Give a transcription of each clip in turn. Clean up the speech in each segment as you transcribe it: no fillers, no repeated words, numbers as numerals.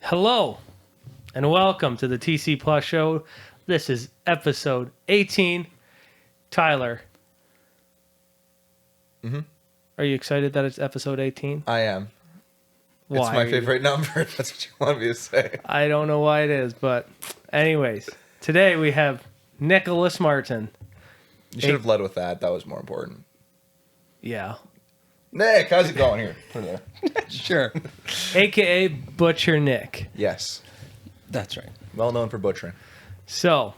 Hello, and welcome to the TC Plus Show. This is episode 18. Tyler. Are you excited that it's episode 18? I am. Why it's my favorite number. That's what you want me to say. I don't know why it is, but anyways, today we have Nicholas Martin. You should have led with that. That was more important. Yeah. Nick, how's it going here? Put it there. Sure. AKA Butcher Nick. Yes. That's right. Well known for butchering. So,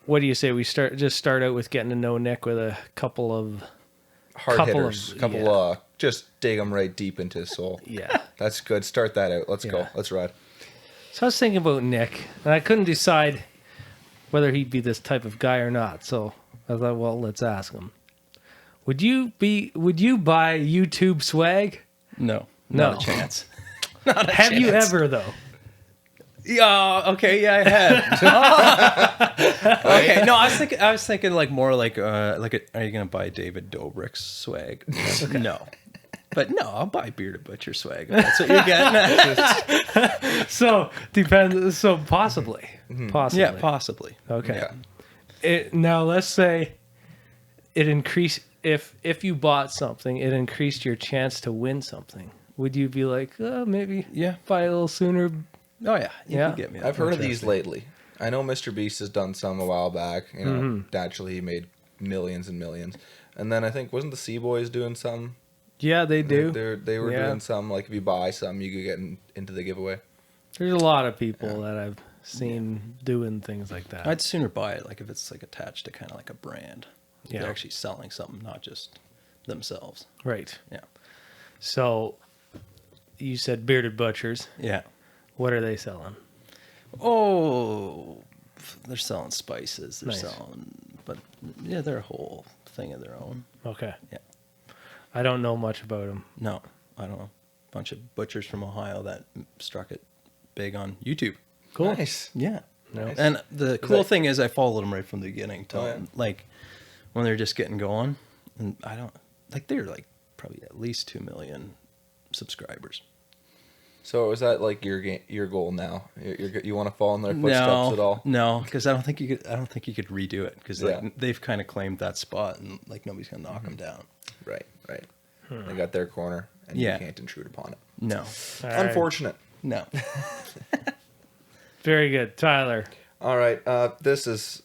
what do you say we start out with getting to know Nick with a couple of Hard hitters. Just dig them right deep into his soul. Yeah. That's good. Start that out. Let's go. Let's ride. So I was thinking about Nick, and I couldn't decide whether he'd be this type of guy or not. So I thought, well, let's ask him. Would you buy YouTube swag? No. No. Not a chance. Have you ever though? Yeah. Okay. Yeah, I have. Okay. No, I was thinking like more like are you gonna buy David Dobrik's swag? No. But no, I'll buy Bearded Butcher swag. If that's what you're getting. So depends. So possibly. Possibly. Yeah, possibly. Okay. Yeah. Now let's say it increased. If you bought something, it increased your chance to win something. Would you be like, maybe buy a little sooner? Oh yeah. You Yeah. can get me. I've heard of these lately. I know Mr. Beast has done some a while back. You know, naturally he made millions and millions. And then I think, wasn't the Sea Boys doing some? Yeah, they do. They were doing some, like if you buy some, you could get into the giveaway. There's a lot of people that I've seen doing things like that. I'd sooner buy it like if it's like attached to kind of like a brand. Yeah. They're actually selling something, not just themselves. Right. Yeah. So you said Bearded Butchers. Yeah. What are they selling? Oh, they're selling spices. They're Nice. but yeah, they're a whole thing of their own. Okay. Yeah. I don't know much about them. No, I don't know. Bunch of butchers from Ohio that struck it big on YouTube. Cool. Nice. Yeah. No. And the cool thing is I followed them right from the beginning. Like when they're just getting going, and they're like probably at least 2 million subscribers. So is that like your goal now? You want to follow in their footsteps at all? No, because I don't think you could redo it because Yeah. they've kind of claimed that spot and like nobody's gonna knock them down. Right. They got their corner, and you can't intrude upon it. No, All right. Unfortunate. no. Very good. Tyler. All right. This is.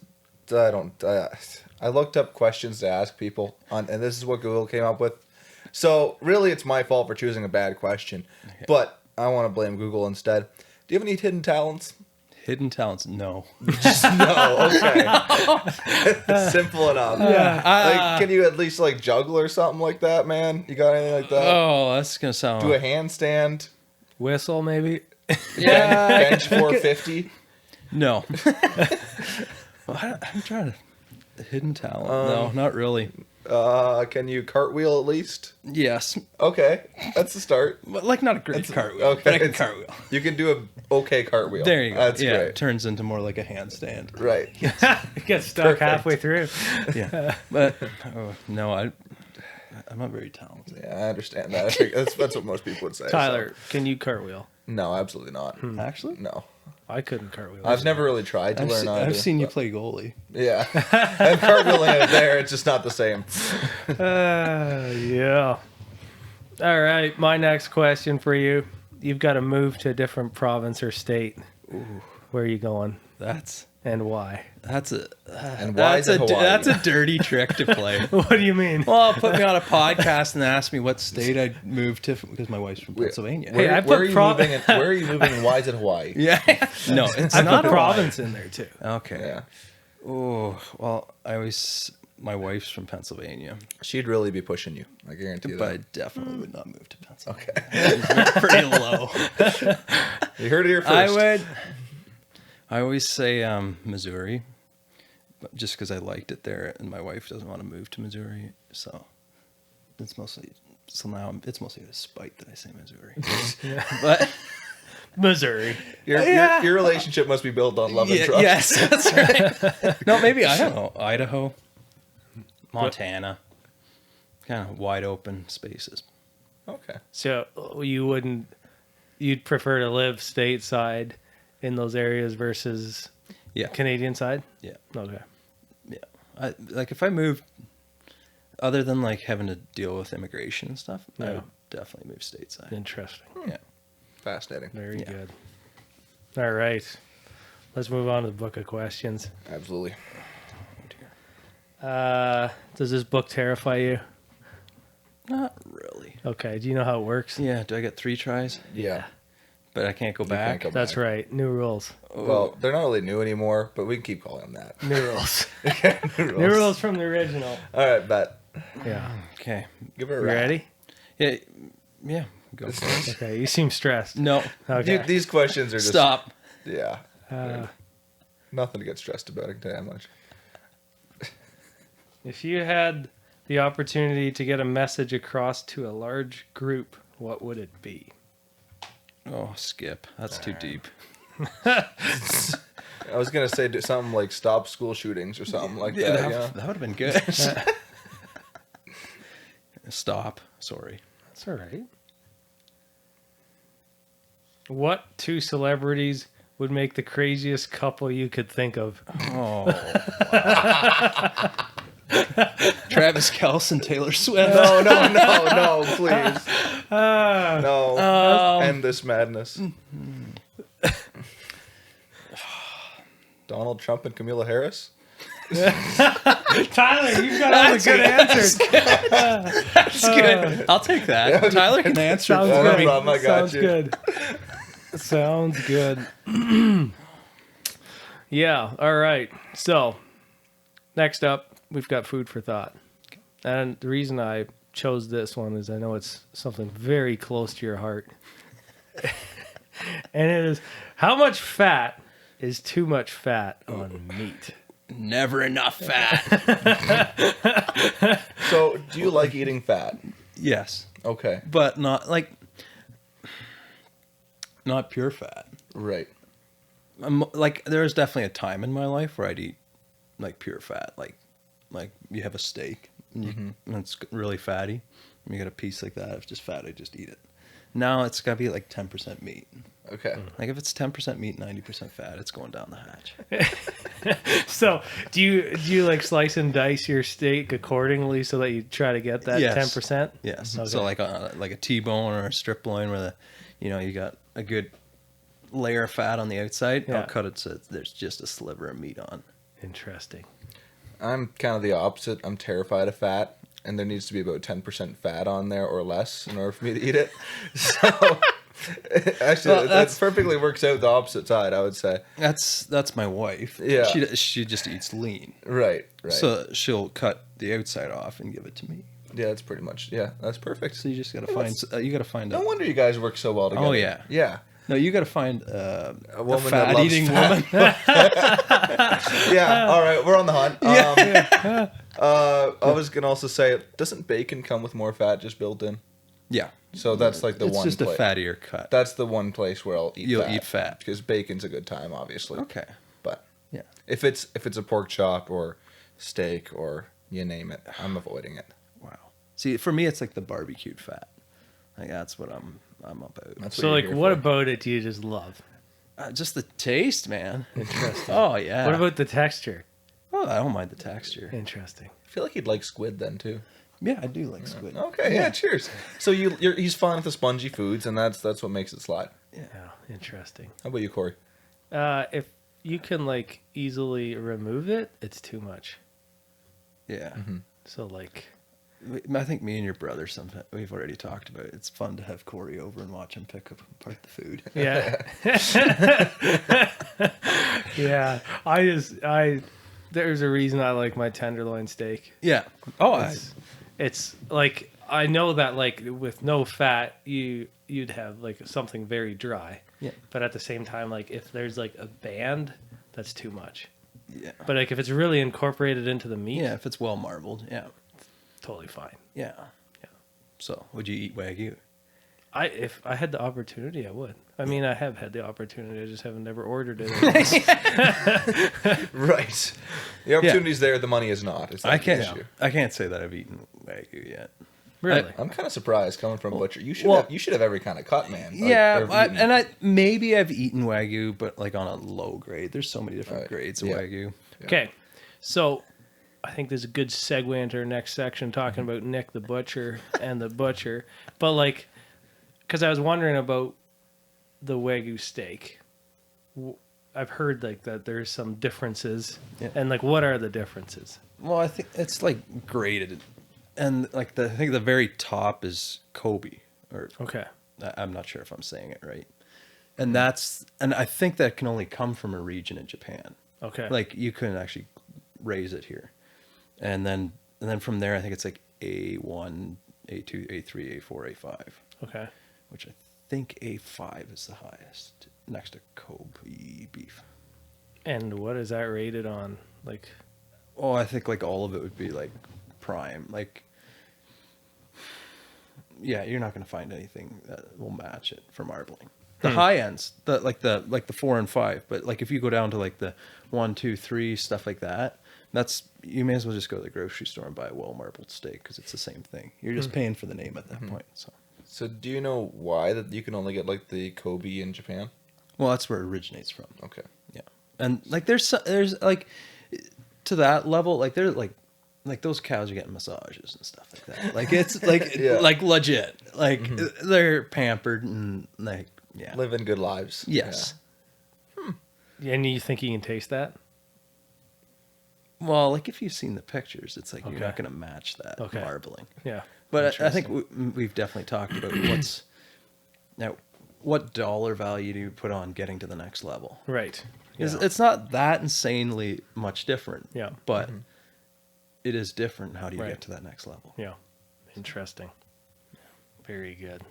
I looked up questions to ask people, and this is what Google came up with. So really, it's my fault for choosing a bad question, but I want to blame Google instead. Do you have any hidden talents? Hidden talents? No. Just no. Okay. Simple enough. Yeah. Can you at least like juggle or something like that, man? You got anything like that? Oh, that's gonna sound. Do a handstand. Whistle, maybe? Yeah. Bench 450. No. I'm trying to. Hidden talent? No, not really. Can you cartwheel at least? Yes, Okay, that's the start. but like not a great cartwheel. Okay, But I can cartwheel. You can do a okay cartwhile. There you go. That's yeah, great. it turns into more like a handstand. Right. Get stuck Perfect. halfway through. Yeah, but no, I'm not very talented. Yeah, I understand that. I think that's what most people would say. Tyler, can you cartwheel? So. No, absolutely not. Actually, No. I couldn't cartwheel. I've never really tried to learn how to I've do, seen you but- play goalie. Yeah. And cartwheeling it there, it's just not the same. Yeah. All right. My next question for you. You've got to move to a different province or state. Where are you going That's and why? And why is it Hawaii? That's a dirty trick to play. What do you mean? Well, put me on a podcast and ask me what state I'd move to because my wife's from Pennsylvania. Hey, I Where put are you moving and why is it Hawaii? Yeah, no, it's I not put a province in there too. Okay. Yeah. Oh well, my wife's from Pennsylvania, She'd really be pushing you. I guarantee you but I that. definitely would not move to Pennsylvania. Okay. Pretty low. You heard it here first. I always say Missouri, but just because I liked it there, and my wife doesn't want to move to Missouri, so it's mostly a spite that I say Missouri. But Missouri. Your relationship must be built on love and trust. yes, that's right. No, maybe I don't know. Idaho, Montana, kind of wide open spaces. Okay. So you wouldn't you'd prefer to live stateside in those areas versus Yeah. Canadian side? Yeah. Okay. Yeah. Like if I moved, other than like having to deal with immigration and stuff, I Yeah. would definitely move stateside. Interesting. Yeah. Fascinating. Very Yeah. good. All right. Let's move on to the book of questions. Absolutely. Does this book terrify you? Not really. Okay. Do you know how it works? Yeah. Do I get 3 tries? Yeah. But I can't go You back. can't go That's back. right. New rules. Well, they're not really new anymore, but we can keep calling them that. New rules. New New rules from the original. All right, bet. Yeah. Okay. Give it a You rap. ready? Yeah. Yeah. Go. Okay. You seem stressed. No. Okay. Dude, these questions are just Stop. Yeah. Uh, Nothing to get stressed about. I can tell you that much. If you had the opportunity to get a message across to a large group, what would it be? Oh, skip. That's too deep. I was gonna say do something like stop school shootings or something like Yeah, that. that would have been good. Stop. Sorry. That's all right. What 2 celebrities would make the craziest couple you could think of? Oh. Travis Kelce and Taylor Swift. No, please. No. End this madness. Donald Trump and Kamala Harris? Tyler, you've got all the good answers. That's good. I'll take that. Tyler can answer Sounds it for no me. problem, I got Sounds you. good. Sounds good. Yeah, all right. So, next up, we've got food for thought. And the reason I chose this one is I know it's something very close to your heart. And it is, how much fat is too much fat on meat? Never enough fat. So, do you like eating fat? Yes. Okay. But not pure fat. Right. Like there's definitely a time in my life where I'd eat like pure fat. Like you have a steak and it's really fatty. And you get a piece like that. If it's just fat, I just eat it. Now it's got to be like 10% meat. Okay. Like if it's 10% meat, 90% fat, it's going down the hatch. So, do you like slice and dice your steak accordingly so that you try to get that Yes. 10%? Yes. Okay. So like a T-bone or a strip loin where you got a good layer of fat on the outside. Yeah. I'll cut it so there's just a sliver of meat on. Interesting. I'm kind of the opposite. I'm terrified of fat, and there needs to be about 10% fat on there or less in order for me to eat it. So, actually, Well, that perfectly works out the opposite side, I would say. That's my wife. Yeah. She just eats lean. Right. So she'll cut the outside off and give it to me. Yeah, that's pretty much. Yeah, that's perfect. So you just gotta find. No wonder you guys work so well together. Oh, yeah. Yeah. No, you gotta find a woman that fat loves eating fat. woman. Yeah. All right, we're on the hunt. I was gonna also say, doesn't bacon come with more fat just built in? Yeah. So that's like the It's one. just a place. fattier cut. That's the one place where I'll eat. You'll fat, eat fat. because bacon's a good time, obviously. Okay. But Yeah. if it's a pork chop or steak or you name it, I'm avoiding it. Wow. See, for me, it's like the barbecued fat. Like that's what I'm about. That's So, you're like, here what for. about it do you just love? Just the taste, man. Interesting. Oh yeah. What about the texture? Oh, I don't mind the texture. Interesting. I feel like you'd like squid then too. Yeah, I do like squid. Okay, yeah, cheers. So he's fine with the spongy foods, and that's what makes it slide. Yeah, interesting. How about you, Corey? If you can like easily remove it, it's too much. Yeah. So like, I think me and your brother sometimes we've already talked about it. It's fun to have Corey over and watch him pick apart the food. yeah, yeah. There's a reason I like my tenderloin steak. Yeah. Oh, It's like I know that like with no fat, you'd have like something very dry. Yeah. But at the same time, like if there's like a band, that's too much. yeah. But like if it's really incorporated into the meat, Yeah, if it's well marbled. Yeah. totally fine. Yeah. Yeah. So, would you eat Wagyu? If I had the opportunity, I would. I mean, I have had the opportunity. I just haven't never ordered it. Right. The opportunity's there. The money is not. It's I not the can't. issue. I can't say that I've eaten Wagyu yet. Really? I'm kind of surprised coming from butcher. You should have every kind of cut, man. Maybe I've eaten Wagyu, but like on a low grade. There's so many different grades of Wagyu. Okay, so I think there's a good segue into our next section talking about Nick the Butcher and the Butcher. But like, because I was wondering about the Wagyu steak. I've heard like that there's some differences, and like, what are the differences? Well, I think it's like graded, and like I think the very top is Kobe, or Okay. I'm not sure if I'm saying it right, and I think that can only come from a region in Japan. Okay. Like you couldn't actually raise it here, and then from there I think it's like A1, A2, A3, A4, A5. Okay. Which I think A5 is the highest, next to Kobe beef. And what is that rated on? Like, Oh, I think like all of it would be like prime. Like, yeah, you're not going to find anything that will match it for marbling. The high ends, the 4 and 5, but like if you go down to like the 1, 2, 3 stuff like that, you may as well just go to the grocery store and buy a well marbled steak because it's the same thing. You're just paying for the name at that point. So do you know why that you can only get like the Kobe in Japan? Well, that's where it originates from. Okay. Yeah, and like there's like to that level, like they're like those cows are getting massages and stuff like that. Like it's like like legit. Like they're pampered and like living good lives. Yes. and you think you can taste that? Well, like if you've seen the pictures, it's like you're not going to match that marbling. Yeah. But I think we've definitely talked about what dollar value do you put on getting to the next level? Right. It's not that insanely much different. Yeah. But it is different. How do you get to that next level? Yeah. Interesting. Very good.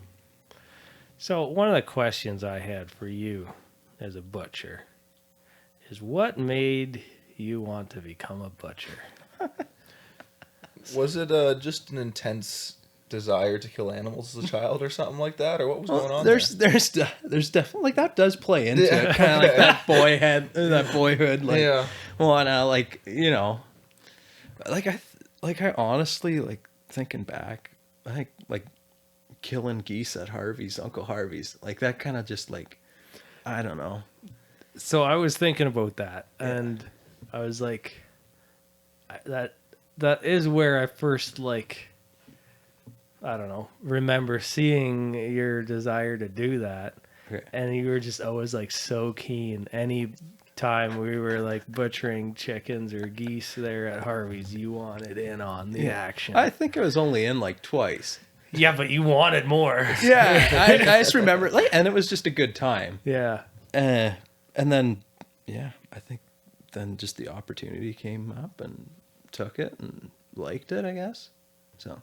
So one of the questions I had for you as a butcher is, what made you want to become a butcher? Was it just an intense desire to kill animals as a child or something like that, or what was going on? There's definitely like that does play into it, kind of like that boyhood, like wanna like I honestly like thinking back, I think like killing geese at Uncle Harvey's, like that kind of just like I don't know. So I was thinking about that, and I was like, that is where I first like, I don't know, remember seeing your desire to do that. Okay. And you were just always like so keen. Any time we were like butchering chickens or geese there at Harvey's, you wanted in on the action. I think I was only in like twice. Yeah, but you wanted more. Yeah, I just remember like, and it was just a good time. Yeah. And then, I think then just the opportunity came up and took it and liked it, I guess. So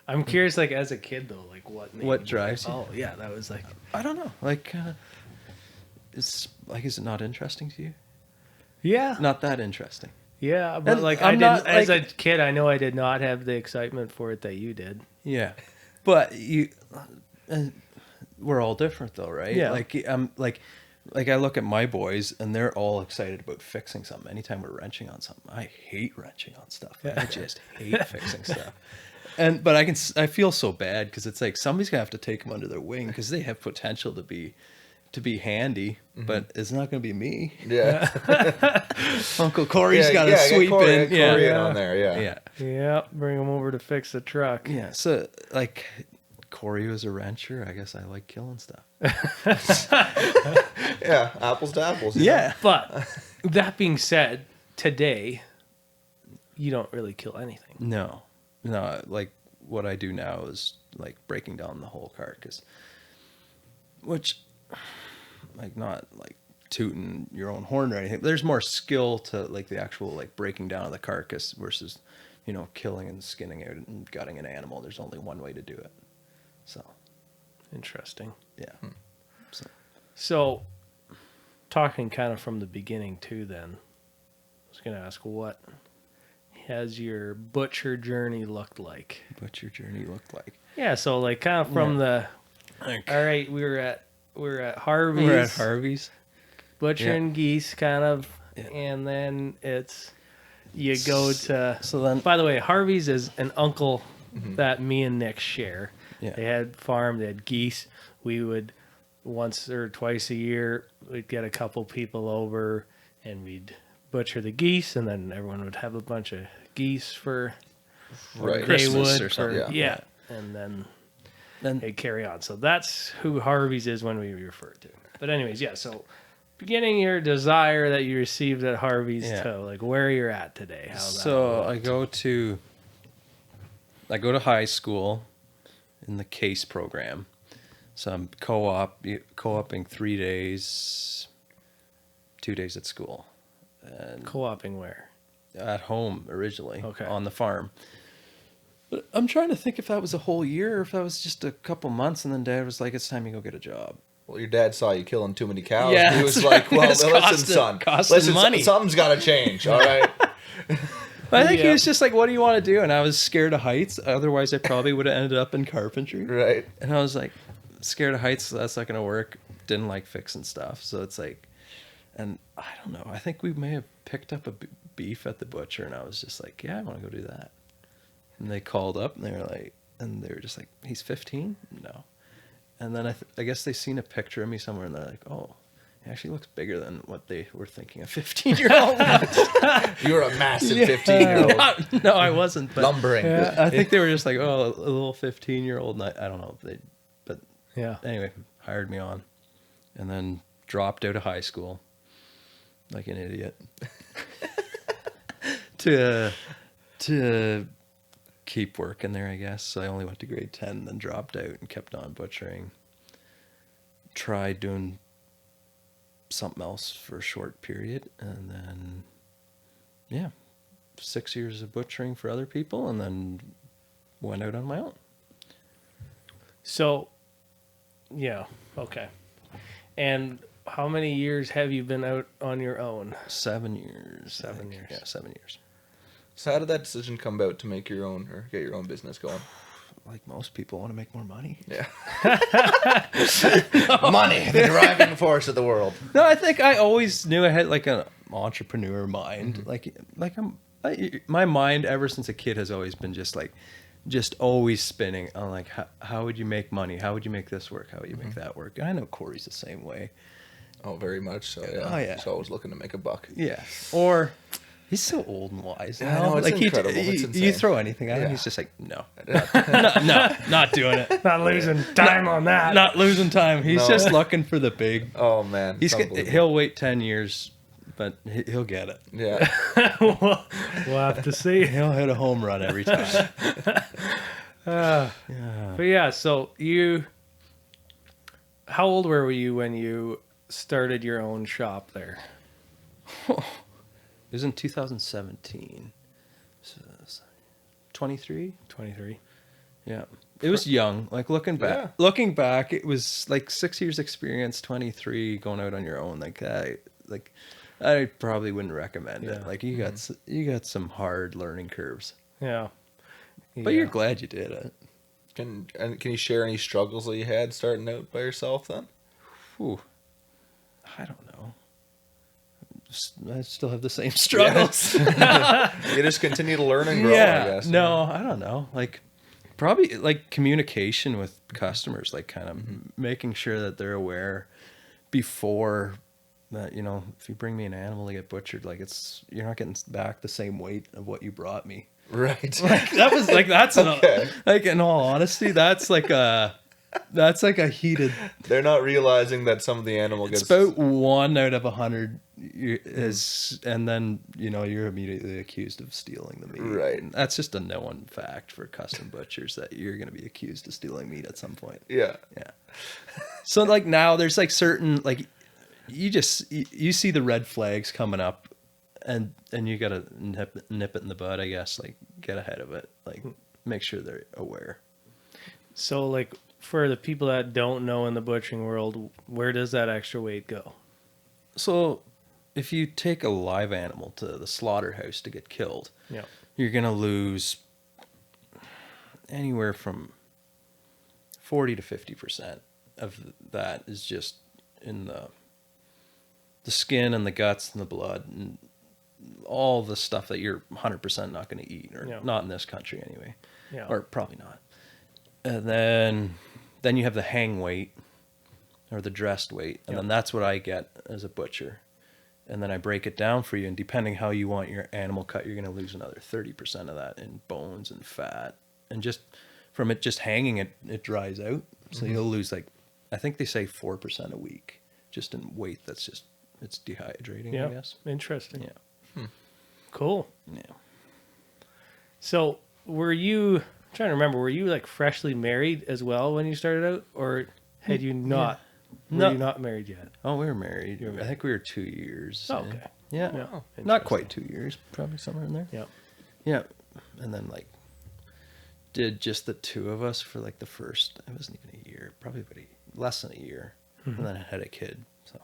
I'm curious, like as a kid though, like what drives you? Oh yeah, that was like, I don't know. Like, is it not interesting to you? yeah, Not that interesting. yeah, but And like I'm not, as a like- kid, I know I did not have the excitement for it that you did. Yeah, but we're all different though, right? Yeah. Like I look at my boys and they're all excited about fixing something. Anytime we're wrenching on something, I hate wrenching on stuff. I just hate fixing stuff. But I feel so bad because it's like somebody's gonna have to take them under their wing because they have potential to be handy, but it's not gonna be me. Yeah. Uncle Corey's got to sweep in. Corey in on there. Yeah. Yeah, bring them over to fix the truck. Yeah. So like Corey was a wrencher. I guess I like killing stuff. Yeah. Apples to apples. Yeah. But that being said, today you don't really kill anything. No, like what I do now is like breaking down the whole carcass, which like not like tooting your own horn or anything. There's more skill to like the actual like breaking down of the carcass versus, killing and skinning it and gutting an animal. There's only one way to do it. So, Interesting. yeah. So, talking kind of from the beginning too, then I was going to ask, what has your butcher journey looked like? What your journey looked like? Yeah, so like kind of from all right, we were at Harvey's. We're at Harvey's. Butchering geese, kind of, and then you go to. So then, By the way, Harvey's is an Uncle that me and Nick share. Yeah. They had farm, they had geese. We would once or twice a year, we'd get a couple people over and we'd butcher the geese, and then everyone would have a bunch of geese for Right. they Christmas would or something. for- Yeah. yeah. And then Then they carry on. So that's who Harvey's is when we refer to. But anyways, yeah. So beginning your desire that you received at Harvey's Yeah. to like where you're at today. How that so looked. I go to high school in the CASE program. So I'm co-oping 3 days, 2 days at school, and co-oping where? at home originally Okay. on the farm. But I'm trying to think if that was a whole year or if that was just a couple months, and then Dad was like, "It's time you go get a job." Well, your dad saw you killing too many cows. Yeah, He was it's like, well, it's listen, costing- son. costing Listen, money. something's got to change, all right? I think he Yeah. was just like, "What do you want to do?" And I was scared of heights. Otherwise, I probably would have ended up in carpentry. Right. And I was like, scared of heights, so that's not going to work. Didn't like fixing stuff. So it's like, and I don't know. I think we may have picked up a beef at the butcher, and I was just like, yeah, I want to go do that. And they called up, and they were just like, he's 15? No. And then I guess they seen a picture of me somewhere, and they're like, oh, he actually looks bigger than what they were thinking a 15-year-old. You were a massive 15-year-old. No, I wasn't. But lumbering. I think they were just like, oh, a little 15-year-old. And I don't know if they, but Yeah. anyway, hired me on, and then dropped out of high school like an idiot to keep working there, I guess. So I only went to grade 10, then dropped out and kept on butchering. Tried doing something else for a short period, and then 6 years of butchering for other people, and then went out on my own. So, yeah. Okay. And how many years have you been out on your own? 7 years. 7 years. Yeah, 7 years. So how did that decision come about to make your own or get your own business going? Like most people, want to make more money. Yeah. Money, the driving force of the world. No, I think I always knew I had like an entrepreneur mind. My mind ever since a kid has always been just always spinning on like how would you make money? How would you make this work? How would you make that work? And I know Corey's the same way. Oh, very much so, yeah. Oh, yeah. He's always looking to make a buck. Yeah. Or he's so old and wise. Yeah, I know, it's incredible. It's you insane. throw anything at him, Yeah. he's just like, no, no, not doing it. Not losing time on that. Not losing time. He's No. just looking for the big. Oh, man. It's unbelievable. He'll wait 10 years, but he'll get it. Yeah. we'll have to see. He'll hit a home run every time. But yeah, so how old were you when you started your own shop there? It was in 2017. So, 23? 23. Yeah. It was young. Like looking back, it was like 6 years experience, 23 going out on your own. I probably wouldn't recommend it. Yeah. Like you got some hard learning curves. Yeah. But you're glad you did it. Can you share any struggles that you had starting out by yourself then? Whew. I don't know. I still have the same struggles. You just continue to learn and grow, I guess. No, I don't know. Like probably like communication with customers, like kind of making sure that they're aware before that, if you bring me an animal to get butchered, like you're not getting back the same weight of what you brought me. Right. Like that was like that's Okay. like in all honesty, that's like a heated. They're not realizing that some of the animal It's gets... about 1 out of 100 is, and then you're immediately accused of stealing the meat. Right. And that's just a known fact for custom butchers that you're going to be accused of stealing meat at some point. Yeah. Yeah. So like now there's like certain like you see the red flags coming up, and you gotta nip it in the bud, I guess. Like get ahead of it. Like make sure they're aware. So like for the people that don't know in the butchering world, where does that extra weight go? So if you take a live animal to the slaughterhouse to get killed, Yeah. you're gonna lose anywhere from 40 to 50% of that is just in the skin and the guts and the blood and all the stuff that you're 100% not going to eat, or Yeah. not in this country anyway, Yeah. or probably not. And then you have the hang weight or the dressed weight, and Yeah. then that's what I get as a butcher. And then I break it down for you, and depending how you want your animal cut, you're going to lose another 30% of that in bones and fat. And just from it just hanging, it dries out. So you'll lose, like, I think they say 4% a week just in weight. That's just, it's dehydrating, Yeah. I guess. Interesting. Yeah. Cool. Yeah. So were you, I'm trying to remember, were you like freshly married as well when you started out, or had you not? No. Were you not married yet? Oh, we were married. You were married. I think we were 2 years. Oh, okay. Yeah. Yeah. Not Interesting. quite 2 years, probably somewhere in there. Yeah. Yeah. And then, like, did just the two of us for like the first, it wasn't even a year, probably about less than a year. Mm-hmm. And then I had a kid. So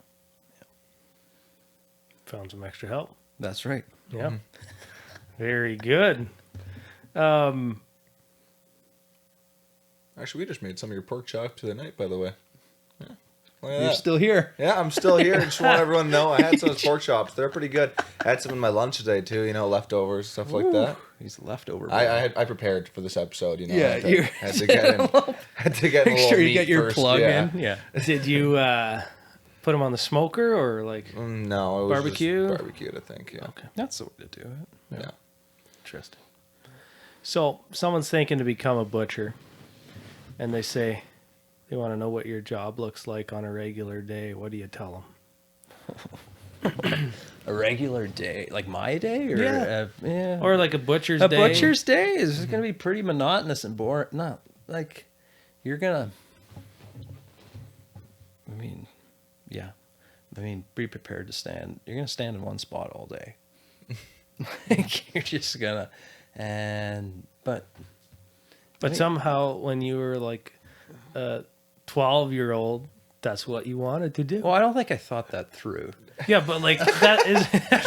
Found some extra help. that's right. Yeah. Very good. Actually, we just made some of your pork chops the other night, by the way. Yeah. Look at You're that. still here. Yeah, I'm still here. I just want everyone to know I had some of those pork chops. They're pretty good. I had some in my lunch today too. You know, leftovers, stuff like that. He's leftover. I prepared for this episode. You know, Yeah, I had to get in. Had to get in a Make little sure you meat get your first, plug yeah. in. Yeah. Did you put them on the smoker or like? No, it was Barbecue? Just barbecued, I think. Yeah. Okay. That's the way to do it. Yeah. Interesting. So someone's thinking to become a butcher, and they say they want to know what your job looks like on a regular day. What do you tell them? A regular day, like my day, or Yeah. yeah, Or like a butcher's a day? butcher's day is going to be pretty monotonous and boring. Not like you're gonna. I mean, yeah. I mean, be prepared to stand. You're gonna stand in one spot all day. Like, you're just gonna, but somehow when you were like a 12-year-old, that's what you wanted to do. well, I don't think I thought that through. Yeah, but like that is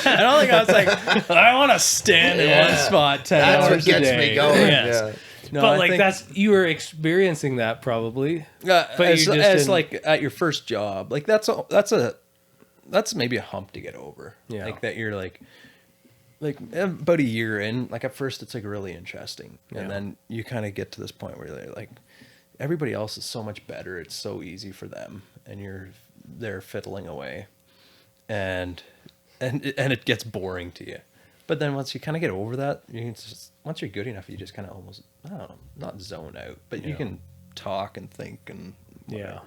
I don't think I was like, I want to stand in one spot 10 That's hours what a gets day. me going. Yes. Yeah. No, but I like think- that's you were experiencing that probably. But you as, just as didn't- like at your first job, like that's maybe a hump to get over. Yeah. Like that you're like about a year in, like at first it's like really interesting. Yeah. And then you kind of get to this point where they're like, everybody else is so much better. It's so easy for them. And they're fiddling away. And it gets boring to you. But then once you kind of get over that, once you're good enough, you just kind of almost, I don't know, not zone out, but you Yeah. can talk and think and Yeah.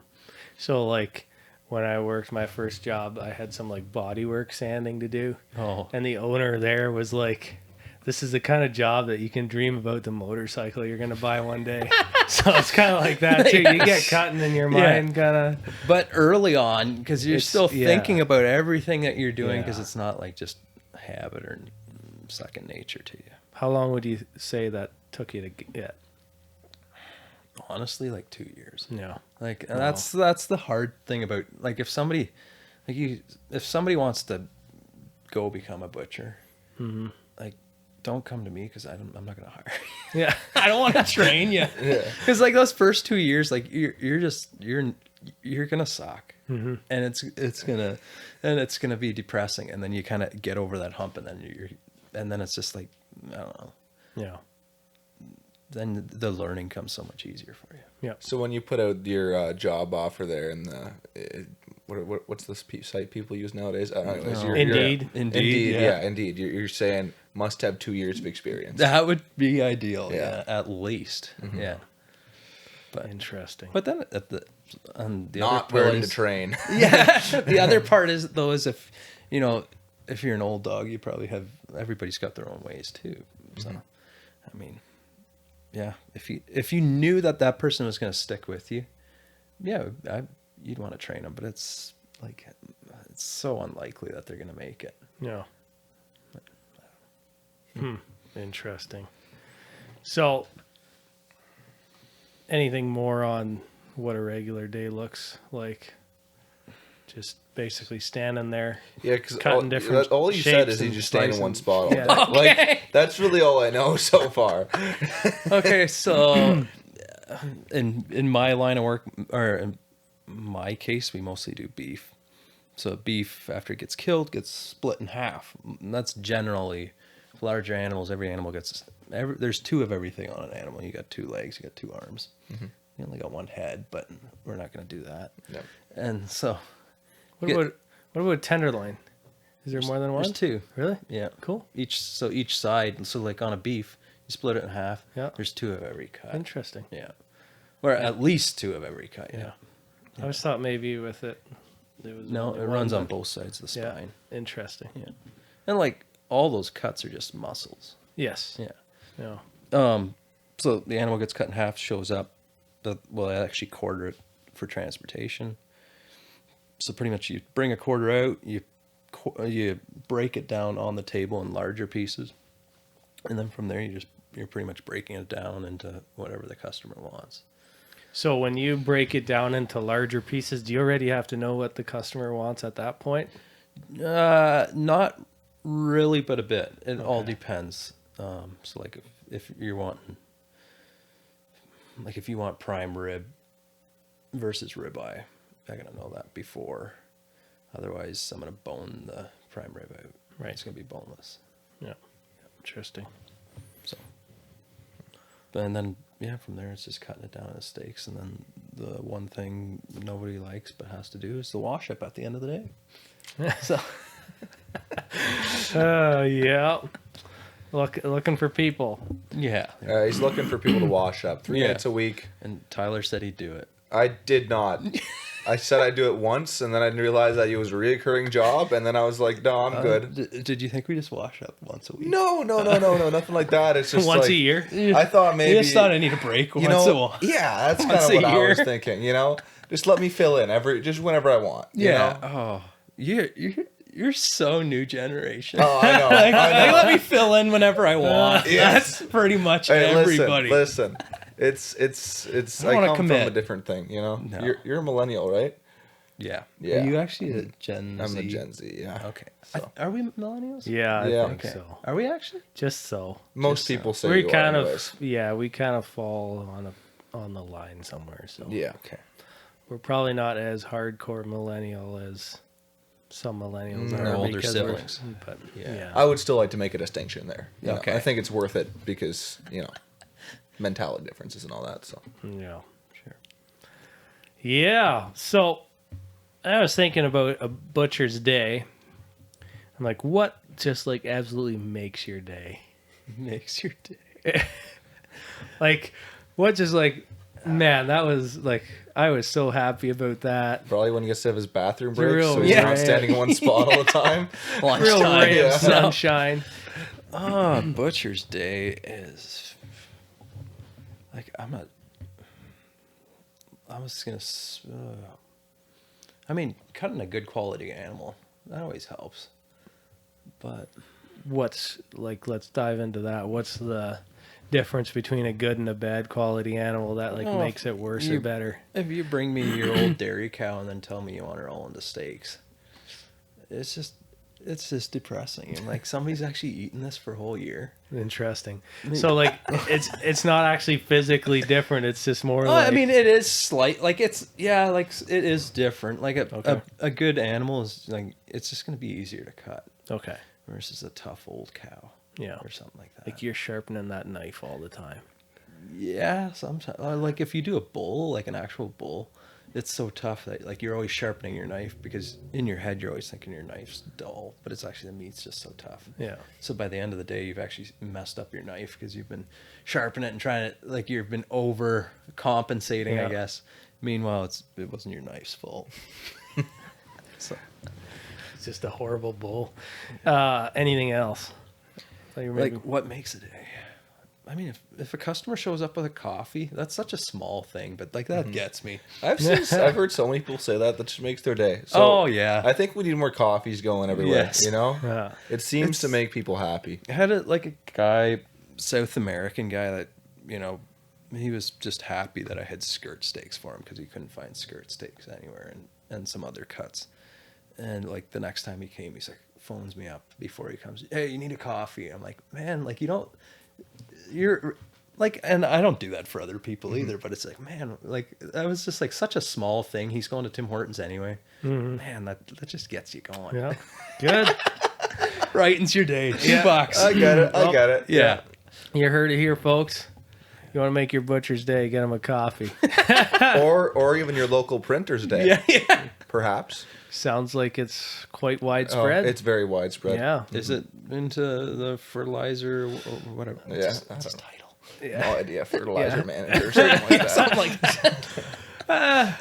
So like when I worked my first job, I had some like bodywork sanding to do. Oh. And the owner there was like, this is the kind of job that you can dream about the motorcycle you're going to buy one day. So it's kind of like that too. You get cutting in your mind kind of. But early on, because you're It's- still yeah. thinking about everything that you're doing, because Yeah. it's not like just habit or second nature to you. How long would you say that took you to get? Honestly, like 2 years. Yeah. Like and that's the hard thing about, like, if somebody wants to go become a butcher, like, don't come to me because I'm not gonna hire you. Yeah. I don't want to train you. Because like those first 2 years, like you're gonna suck, and it's gonna be depressing, and then you kind of get over that hump, and then it's just like, I don't know. Yeah. Then the learning comes so much easier for you. Yeah. So when you put out your job offer there, and what's this site people use nowadays? I don't know. Is Indeed. Indeed, Yeah, Indeed. You're saying must have 2 years of experience. That would be ideal. Yeah. Yeah, at least. Yeah. Interesting. But then on the Not other part willing to is- train. Yeah. The other part is though is if you're an old dog, you probably have, everybody's got their own ways too. So, I mean, yeah, if you knew that person was going to stick with you, yeah, you'd want to train them. But it's like, it's so unlikely that they're going to make it. Yeah. Interesting. So, anything more on what a regular day looks like? Just basically standing there. Yeah, because Cutting different all you said shapes is you and just stand in slicing. one spot all Yeah. day. Like, that's really all I know so far. Okay, so in my line of work, or in my case, we mostly do beef. So beef, after it gets killed, gets split in half. And that's generally larger animals. Every animal gets there's 2 of everything on an animal. You got 2 legs, you got 2 arms. You only got 1 head, but we're not going to do that. Yep. And so What about tenderloin? Is there more than one? there's 2. Really? Yeah. Cool. Each side, so like on a beef, you split it in half. Yeah. There's 2 of every cut. Interesting. Yeah. Or at least 2 of every cut. Yeah. I always thought maybe with it, there was No, only it one, runs on but- both sides of the Yeah. spine. Interesting. Yeah. And like all those cuts are just muscles. Yes. Yeah. Yeah. So the animal gets cut in half, shows up. Well, I actually quarter it for transportation. So pretty much you bring a quarter out, you break it down on the table in larger pieces, and then from there you're pretty much breaking it down into whatever the customer wants. So when you break it down into larger pieces, do you already have to know what the customer wants at that point? Not really, but a bit. It all depends. So like if you're wanting, like if you want prime rib versus ribeye, I gotta know that before. Otherwise, I'm gonna bone the prime rib out. Right. It's gonna be boneless. Yeah. Interesting. So, and then from there it's just cutting it down into steaks, and then the one thing nobody likes but has to do is the wash up at the end of the day. So. Yeah. Looking for people. Yeah. He's looking for people to wash up 3 Yeah. nights a week. And Tyler said he'd do it. I did not. I said I'd do it once, and then I realized that it was a reoccurring job, and then I was like, no, I'm good. Did you think we just wash up once a week? No, nothing like that. It's just Once like, a year. I thought maybe. I just thought I need a break once a while. Yeah, that's kind Once of a what I year. was thinking. Just let me fill in just whenever I want. you know? Oh, you're so new generation. Oh, I know. Like, I know. let me fill in whenever I want. Yes. That's pretty much Hey, everybody. Listen. It's. I I wanna come commit. from a different thing. No. You're a millennial, right? Yeah. Yeah. Are you actually a Gen I'm Z? a Gen Z. Yeah. Okay. So. Are we millennials? Yeah, I Yeah. think Okay. so. Are we actually? Just so. Most people say We you kind are, of anyways. we kind of fall on the line somewhere. So Yeah. Okay. we're probably not as hardcore millennial as some millennials No. are. Older because siblings. But Yeah. yeah. I would still like to make a distinction there. Okay. I think it's worth it because mentality differences and all that. So Yeah. Sure. Yeah. So I was thinking about a butcher's day. I'm like, what just like absolutely makes your day? Makes your day. Like, what just like, man, that was like, I was so happy about that. probably when he gets to have his bathroom a break, real so he's ray. not standing in one spot all the time. Real Lunchtime. ray of Yeah. sunshine. Butcher's Day is like I was gonna. I mean, cutting a good quality animal that always helps, but What's like, let's dive into that. What's the difference between a good and a bad quality animal that like Oh, makes it worse or you- better? if you bring me your old dairy cow and then tell me you want her all into steaks, it's just depressing. And like somebody's actually eaten this for a whole year. Interesting. So like, it's not actually physically different. It's just more Oh, like, I mean, it is slight. Like it is different. Like Okay. a good animal is like it's just gonna be easier to cut okay. versus a tough old cow. Yeah. Or something like that. Like you're sharpening that knife all the time. Yeah, sometimes. Like if you do a bull, like an actual bull, it's so tough that like you're always sharpening your knife because in your head you're always thinking your knife's dull, but it's actually the meat's just so tough. Yeah. So by the end of the day, you've actually messed up your knife because you've been sharpening it and trying to like you've been over compensating, Yeah. I guess. Meanwhile, it wasn't your knife's fault. So It's just a horrible bull. Anything else? Thought you were like, maybe- what makes a day? I mean, if a customer shows up with a coffee, that's such a small thing, but like that gets me. I've heard so many people say that just makes their day. So Oh, yeah. I think we need more coffees going everywhere. Yes. Yeah. It seems to make people happy. I had a guy, South American guy that, he was just happy that I had skirt steaks for him because he couldn't find skirt steaks anywhere and some other cuts. And like the next time he came, he's like, phones me up before he comes. Hey, you need a coffee. I'm like, man, like like, and I don't do that for other people either, but it's like, man, like that was just like such a small thing. He's going to Tim Hortons anyway. Man, that just gets you going. Yeah. Good. Brightens your day. $2. I get it. I get it. Yeah. You heard it here, folks. You want to make your butcher's day, get him a coffee. Or even your local printer's day. Yeah. Perhaps. Sounds like it's quite Oh, widespread. it's very widespread. Yeah. Is it into the fertilizer or whatever? Yeah. That's his title. No idea. Fertilizer manager or something like that. Something like that.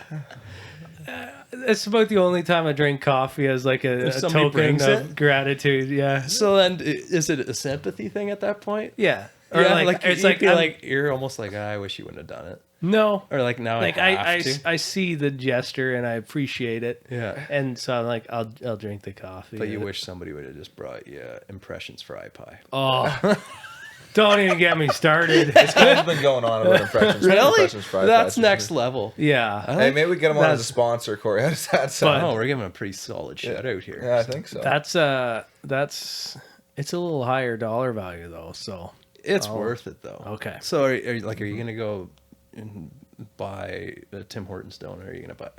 It's about the only time I drink coffee as like a somebody token brings of it? gratitude. Yeah. So then, is it a sympathy thing at that point? Yeah. Or Or like it's you'd like be I'm- like you're almost like, I wish you wouldn't have done it. no. Or like now Like I have to. I see the gesture and I appreciate it. Yeah. And so I'm like, I'll drink the coffee. But you wish somebody would have just brought you impressions fry pie. Oh, don't even get me started. It's kind of been going on about impressions. Impressions fried That's pies. next level. Yeah. Hey, maybe we get them on as a That's- sponsor, Corey. How does that sound? Oh, we're giving a pretty solid shout out here. Yeah, I think so. That's it's a little higher dollar value though. So It's worth it though. Okay. So are you gonna go and buy a Tim Hortons donut? Or are you gonna buy, are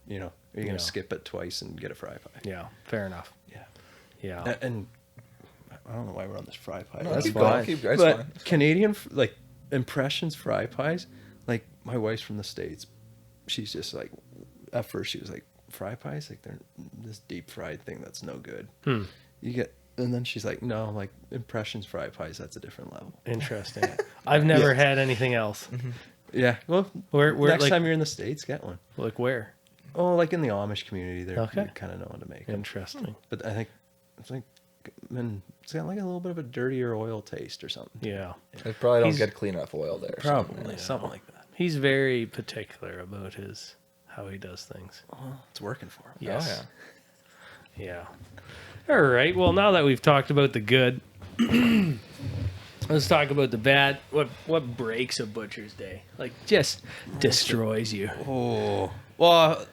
you gonna Yeah. skip it twice and get a fry pie? yeah, fair enough. Yeah. Yeah. And I don't know why we're on this fry pie. No, That's keep fine. going. Keep going. But It's fine. Canadian like impressions fry pies, like my wife's from the States. She's just like, at first she was like, fry pies, like they're this deep fried thing that's no good. You get, and then she's like, no, like impressions fry pies, that's a different level. Interesting. I've never had anything else. Yeah. Well, Where next like time you're in the States, get one. like where? Oh, like in the Amish community, they're Okay. kind of know how to make them. Interesting. But I think it's like, man, it's got like a little bit of a dirtier oil taste or something. Yeah. They probably don't He's- get clean enough oil there. so- Probably something like that. He's very particular about how he does things. Well, it's working for him. Yes. Oh, Yeah. All right. Well, now that we've talked about the good, let's talk about the bad. What breaks a butcher's day? Like just destroys you. Oh, well,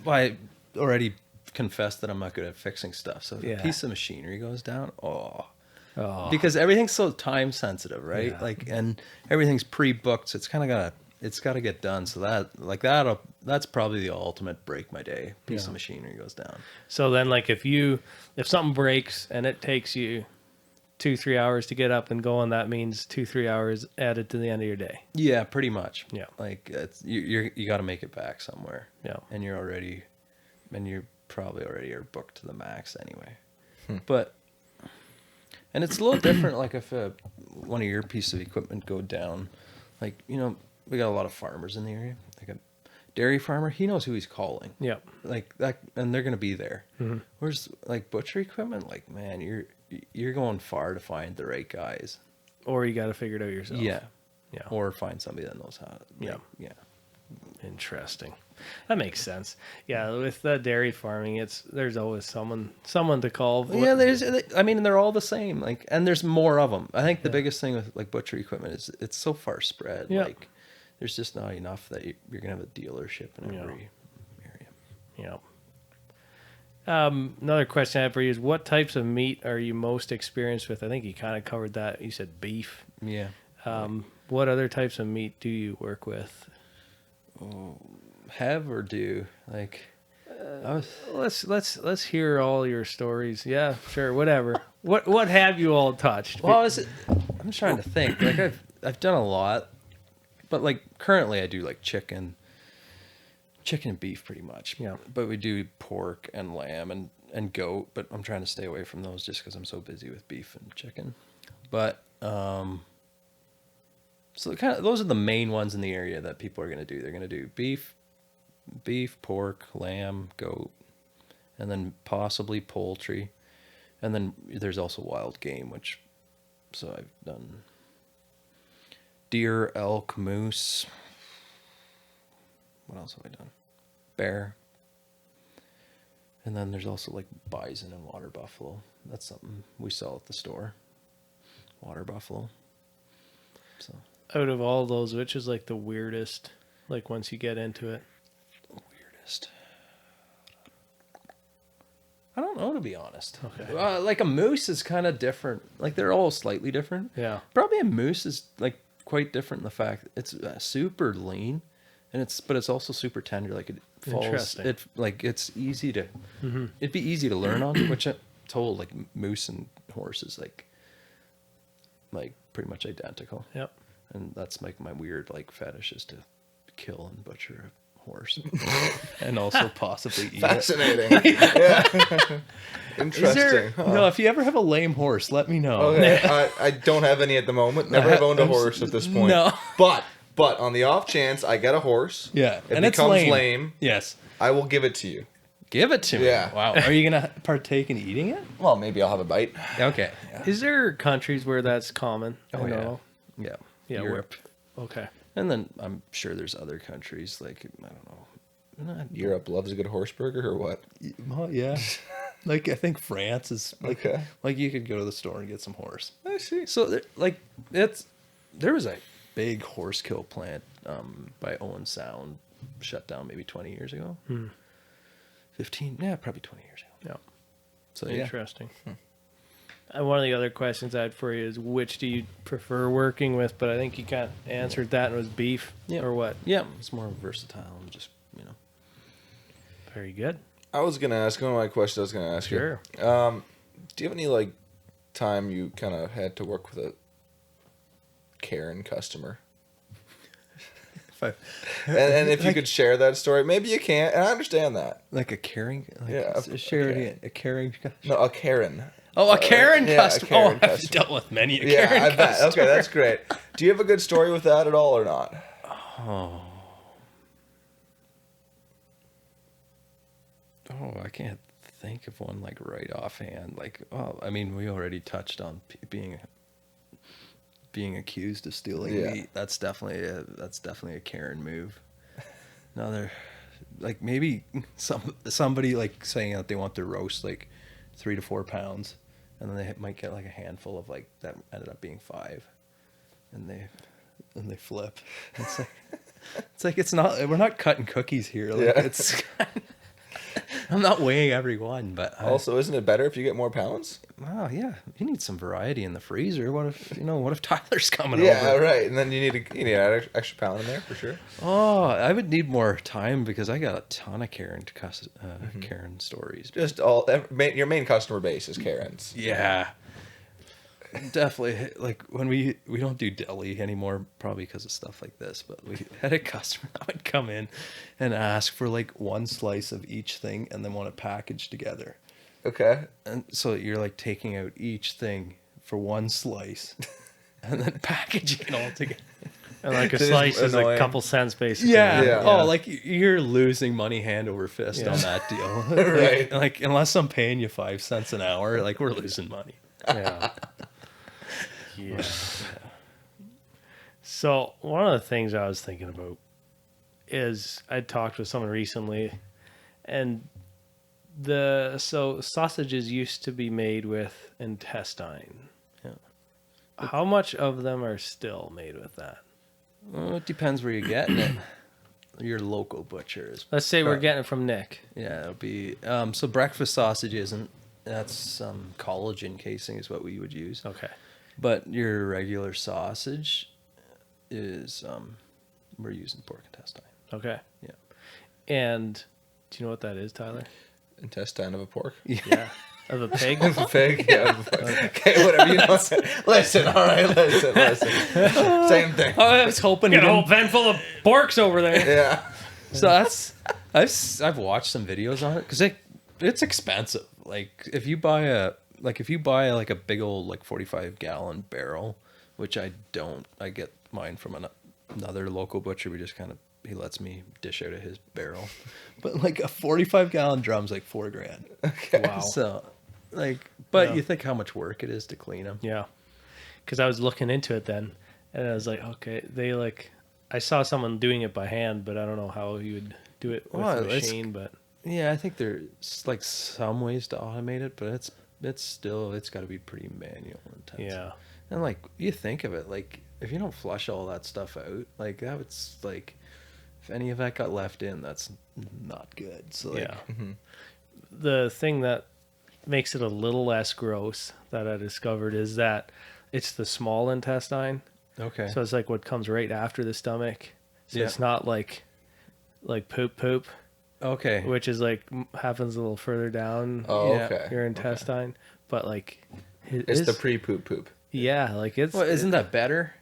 I already confessed that I'm not good at fixing stuff. So if Yeah. a piece of machinery goes down, Oh. because everything's so time sensitive, right? Yeah. Like, and everything's pre-booked, so it's got to get done. So that's probably the ultimate break my day. Piece Yeah. of machinery goes down. So then, like, if something breaks and it takes you 2-3 hours to get up and going, that means 2-3 hours added to the end of your day. Yeah, pretty much. Yeah. Like you got to make it back somewhere. Yeah. And you're probably already are booked to the max anyway. But and it's a little different. Like if one of your pieces of equipment go down, like we got a lot of farmers in the area. Like a dairy farmer, he knows who he's calling. Yep. Like that, and they're gonna be there. Whereas like butcher equipment, like man, you're going far to find the right guys. Or you got to figure it out yourself. Yeah. Yeah. Or find somebody that knows how to. Yeah. Yeah. Interesting. That makes sense. Yeah, with the dairy farming, there's always someone to call. Yeah, they're all the same. Like, and there's more of them. I think the biggest thing with like butcher equipment is it's so far spread. Yeah. Like, there's just not enough that you're gonna have a dealership in every area. Yeah. Another question I have for you is, what types of meat are you most experienced with? I think you kind of covered that. You said beef. Yeah. What other types of meat do you work with? Have or do like? I was, Let's hear all your stories. Yeah, sure, whatever. What have you all touched? well, I'm trying to think. Like I've done a lot, but like currently I do like chicken and beef pretty much. Yeah. But we do pork and lamb and goat, but I'm trying to stay away from those just because I'm so busy with beef and chicken. But so kind of those are the main ones in the area that people are going to do. They're going to do beef, pork, lamb, goat, and then possibly poultry. And then there's also wild game, so I've done deer, elk, moose. What else have I done? Bear. And then there's also like bison and water buffalo. That's something we sell at the store. Water buffalo. So Out of all those, which is like the weirdest? Like once you get into it. weirdest. I don't know, to be honest. Okay. Like a moose is kind of different. Like they're all slightly different. Yeah. Probably a moose is like quite different in the fact it's super lean, and it's also super tender. Like it falls. Interesting. It's easy to. It'd be easy to learn on, which I told like moose and horses like pretty much identical. Yep. And that's like my weird like fetish is to kill and butcher a horse, and also possibly eat it. Fascinating. Yeah. Interesting. Huh. No, if you ever have a lame horse, let me know. Okay. I don't have any at the moment. Never have owned a horse at this point. No. But on the off chance I get a horse, Yeah, it and it's becomes lame. Yes. I will give it to you. Give it to me. Yeah. Wow. Are you gonna partake in eating it? Well, maybe I'll have a bite. Okay. Is there countries where that's common? Oh, I yeah. know. Yeah. Yeah, Europe. Okay. And then I'm sure there's other countries like I don't know. Europe loves a good horse burger or what? Well, yeah. Like I think France is like Okay. like you could go to the store and get some horse. I see. So there was a big horse kill plant by Owen Sound shut down maybe 20 years ago. 15, yeah, probably 20 years ago. Yeah. So yeah. Interesting. And one of the other questions I had for you is which do you prefer working with? But I think you kind of answered that and it was beef or what? Yeah, it's more versatile and just, Very good. I was gonna ask one of my questions. I was gonna ask Sure. you. Do you have any like time you kind of had to work with a Karen customer? And if you could share that story, maybe you can't, and I understand that. like a caring, like Yeah, a charity, okay. a caring. No, a Karen. Oh, a Karen yeah, a customer. Karen I've customer. dealt with many a Yeah, Karen I bet. customer. Okay, that's great. Do you have a good story with that at all, or not? Oh, I can't think of one like right offhand. Like, oh, I mean, we already touched on being accused of stealing Yeah. meat. That's definitely a Karen move. No, they're like maybe somebody like saying that they want their roast like 3 to 4 pounds, and then they might get like a handful of like that ended up being 5, and they flip. It's not we're not cutting cookies here. Like, Yeah. it's I'm not weighing every one, but Also, isn't it better if you get more pounds? wow, yeah, you need some variety in the freezer. What if Tyler's coming Yeah, over? right. And then you need an extra pound in there for sure. Oh, I would need more time because I got a ton of Karen stories. Just your main customer base is Karens. Yeah, definitely. Like when we don't do deli anymore, probably because of stuff like this. But we had a customer that would come in and ask for like one slice of each thing, and then want it packaged together. Okay. And so you're like taking out each thing for one slice, and then packaging it all together. And like a It is slice is a annoying. couple cents basically. Yeah. Oh, like you're losing money hand over fist on that deal. Right. Like unless I'm paying you 5 cents an hour, like we're losing money. Yeah. Yeah. So one of the things I was thinking about is I talked with someone recently, and so sausages used to be made with intestine. Yeah. How much of them are still made with that? Well, it depends where you're getting it. Your local butcher is. Let's say we're getting it from Nick. Yeah, it'll be so breakfast sausage isn't. That's collagen casing is what we would use. Okay. But your regular sausage is we're using pork intestine. Okay. Yeah. And do you know what that is, Tyler? Intestine of a pork. Yeah. Of a pig? Of a pig? Yeah. Okay, whatever you know. Listen, all right, listen. Same thing. Oh, I was hoping you Got a whole didn't. pen full of porks over there. Yeah. So I've watched some videos on it because it's expensive. Like if you buy a big old like 45-gallon barrel, which I don't. I get mine from another local butcher. He lets me dish out of his barrel, but like a 45-gallon drum's like $4,000. Okay. Wow. So but Yeah. you think how much work it is to clean them. Yeah. Because I was looking into it then, and I was like, okay, I saw someone doing it by hand, but I don't know how you would do it with Well, a it's- machine, but Yeah, I think there's like some ways to automate it, but it's got to be pretty manual intense. yeah. And like you think of it, like if you don't flush all that stuff out, like that would like if any of that got left in, that's not good. So like, Yeah. The thing that makes it a little less gross that I discovered is that it's the small intestine, Okay. So it's like what comes right after the stomach. So Yeah. it's not like poop, Okay. which is like happens a little further down Oh, Yeah. okay. your intestine. But like It's the pre-poop poop. yeah, like it's Well, isn't that better?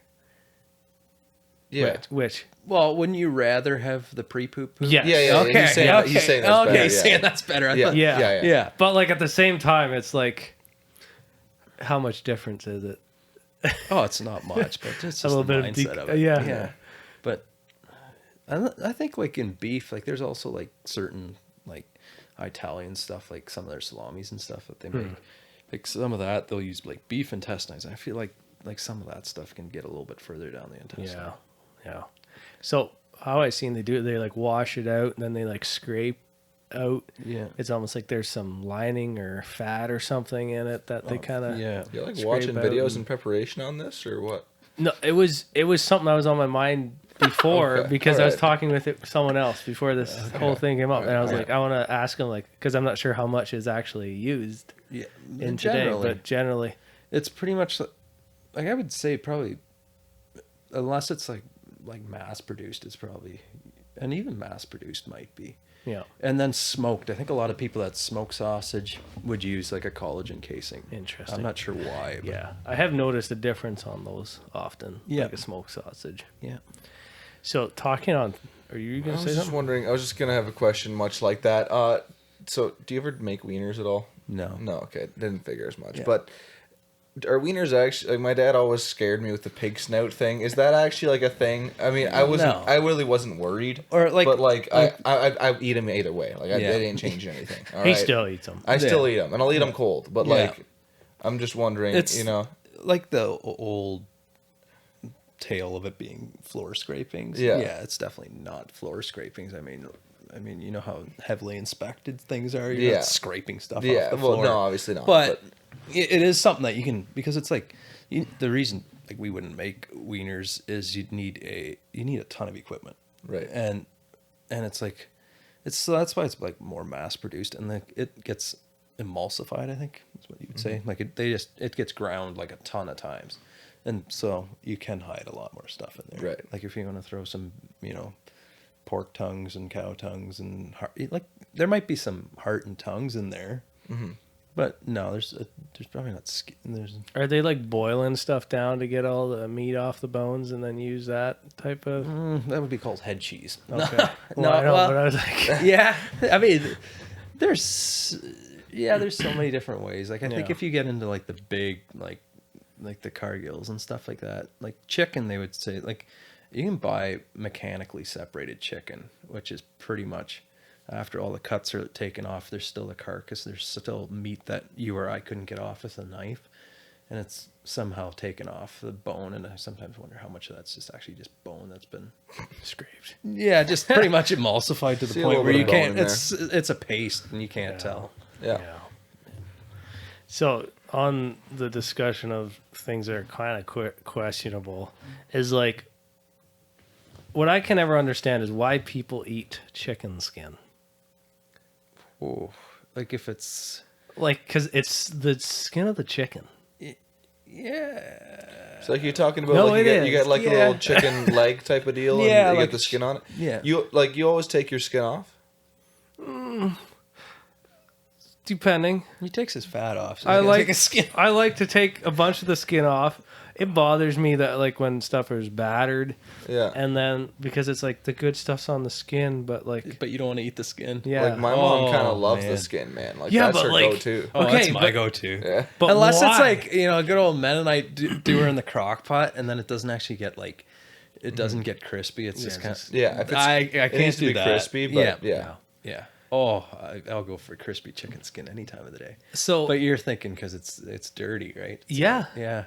Yeah. which Well, wouldn't you rather have the pre-poop poop? yes. Yeah, yeah. Okay. He's saying that- he's saying that's okay. better, He's yeah. saying that's better. I Yeah. thought- Yeah. Yeah. But like at the same time, it's like, how much difference is it? Oh, it's not much, but it's just A little the bit of mindset of it. yeah. Yeah. But I think like in beef, like there's also like certain like Italian stuff, like some of their salamis and stuff that they make. Like some of that they'll use like beef intestines. And I feel like some of that stuff can get a little bit further down the intestine. Yeah, yeah. So how I seen they do it, they like wash it out and then they like scrape out. Yeah. It's almost like there's some lining or fat or something in it that they kind of Yeah. You like scrape watching out videos and- in preparation on this or what? No, it was something that was on my mind before Okay, because I was alright. talking with someone else before this whole thing came up, and I was Alright. like, I want to ask him like because I'm not sure how much is actually used Yeah. in today, but generally, it's pretty much like I would say probably unless it's like mass produced, it's probably, and even mass produced might be. yeah, And then smoked. I think a lot of people that smoke sausage would use like a collagen casing. interesting. I'm not sure why. But Yeah, I have noticed a difference on those often. Yeah. Like a smoked sausage. Yeah. So talking on, are you I gonna was say just something? wondering. I was just gonna have a question much like that. So do you ever make wieners at all? No. No. Okay, didn't figure as much. Yeah. But are wieners actually? Like my dad always scared me with the pig snout thing. Is that actually like a thing? I mean, I wasn't. No. I really wasn't worried. Or, like- but like like- I eat them either way. Like I Yeah. didn't change anything. All He right? still eats them. I still Yeah. eat them, and I'll eat them cold. But Yeah. like, I'm just wondering. It's You know. like the old tale of it being floor scrapings. Yeah. Yeah, it's definitely not floor scrapings. I mean, you know how heavily inspected things are. You're Yeah. not scraping stuff Yeah. off the Well, floor. no, obviously not. But it is something that you can, because it's like the reason like we wouldn't make wieners is you need a ton of equipment. Right. And it's like so that's why it's like more mass produced, and like it gets emulsified, I think is what you would say. Like it gets ground like a ton of times, and so you can hide a lot more stuff in there. Right. Like if you want to throw some pork tongues and cow tongues and like there might be some heart and tongues in there, but no, there's probably not skin. There's Are they like boiling stuff down to get all the meat off the bones and then use that type of? that would be called head cheese. Okay. No, I know, well- but I was like, Yeah, I mean, there's so many different ways. Like I think Yeah. if you get into like the big like the Cargills and stuff like that, like chicken, they would say like you can buy mechanically separated chicken, which is pretty much after all the cuts are taken off, there's still a carcass. There's still meat that you or I couldn't get off with a knife, and it's somehow taken off the bone. And I sometimes wonder how much of that's just actually just bone that's been scraped. yeah, just pretty much emulsified to the See a point little where bit you of bone can't. in there. It's a paste and you can't tell. Yeah. So on the discussion of things that are kind of questionable, is like what I can never understand is why people eat chicken skin. Oh, like if it's Like, because it's the skin of the chicken. yeah, So like you're talking about No, like it you get is. like a Yeah. little chicken leg type of deal, Yeah, and you like get the skin on it. yeah. You always take your skin off. Depending. he takes his fat off. So I he can like take his skin. I like to take a bunch of the skin off. It bothers me that like when stuff is battered, Yeah. and then because it's like the good stuff's on the skin, but like But you don't want to eat the skin. yeah, Like my mom kind Oh, of loves man. the skin, man. Like Yeah, that's but, her like- go-to. Oh, Okay, that's my but- go-to. Yeah. but Unless why? it's like a good old Mennonite doer in the crock pot, and then it doesn't actually get like it doesn't get crispy. It's just kind of Yeah. If it's, I it can't needs to do be that. crispy, but yeah. Yeah. Oh, I'll go for crispy chicken skin any time of the day. so But you're thinking because it's dirty, right? yeah, Yeah.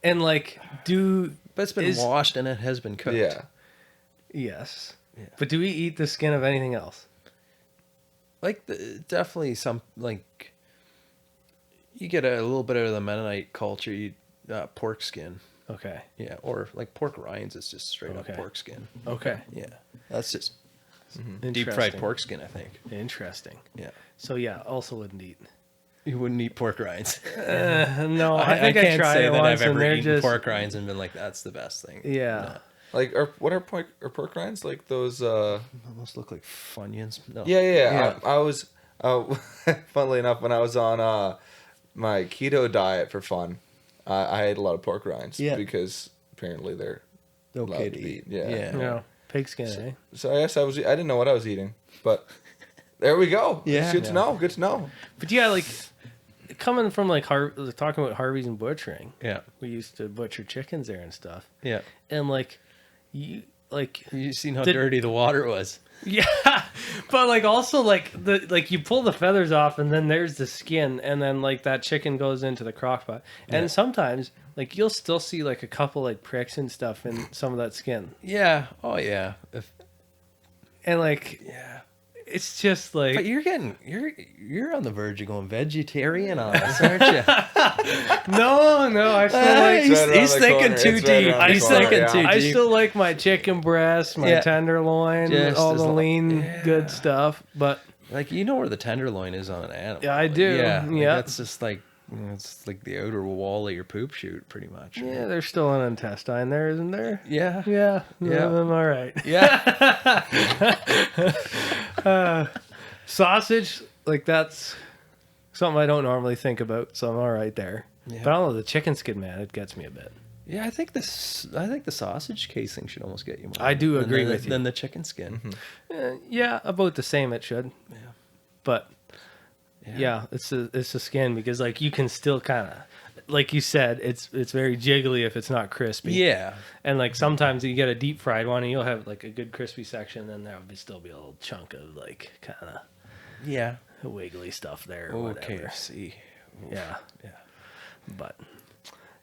and like But it's been Is- washed and it has been cooked. Yeah. yes, Yeah. but do we eat the skin of anything else? Like definitely some like you get a little bit of the Mennonite culture. You pork skin. Okay, Yeah, or like pork rinds is just straight up Okay. pork skin. okay, Yeah, that's just deep fried Interesting. pork skin, I think. Interesting. Yeah, So yeah, also wouldn't eat. You wouldn't eat pork rinds. No, I think I can't tried say it that once, I've ever and they're eaten just pork rinds and been like, that's the best thing. yeah. Like, what are pork rinds? Like those. Almost look like Funyuns. No. Yeah. I was, funnily enough, when I was on my keto diet for fun, I ate a lot of pork rinds because apparently they're Okay allowed to eat. Yeah. No, pigskin, eh? So I guess I didn't know what I was eating, but there we go. Yeah. It's good to know. Good to know. But yeah, like coming from like talking about Harvey's and butchering. Yeah. We used to butcher chickens there and stuff. Yeah. And like you seen how dirty the water was. yeah, but like also like you pull the feathers off and then there's the skin and then like that chicken goes into the crock pot. And sometimes like you'll still see like a couple like pricks and stuff in some of that skin. Yeah. Oh yeah. And like it's just like But you're on the verge of going vegetarian on us, aren't you? no, I still like He's right around the thinking corner. too It's right deep. around the He's corner, thinking yeah. too I deep. still like my chicken breast, my tenderloin, Just all as the lean yeah. good stuff. But Like, you know where the tenderloin is on an animal. Yeah, I Like, do. Yeah. Like, Yeah. that's just like, it's like the outer wall of your poop chute, pretty much. yeah, there's still an intestine there, isn't there? Yeah. Yeah, Yeah. I'm all right. Yeah. Sausage, like that's something I don't normally think about, so I'm all right there. Yeah. But I don't know, the chicken skin, man, it gets me a bit. Yeah, I think the sausage casing should almost get you more. I do agree with you. Than the chicken skin. Yeah, about the same it should. Yeah. But yeah, it's the skin because like you can still kind of, like you said, it's very jiggly if it's not crispy. Yeah. And like sometimes you get a deep fried one and you'll have like a good crispy section, and there'll still be a little chunk of like kind of Yeah. wiggly stuff there. Or Okay. whatever. See. Yeah. Yeah. But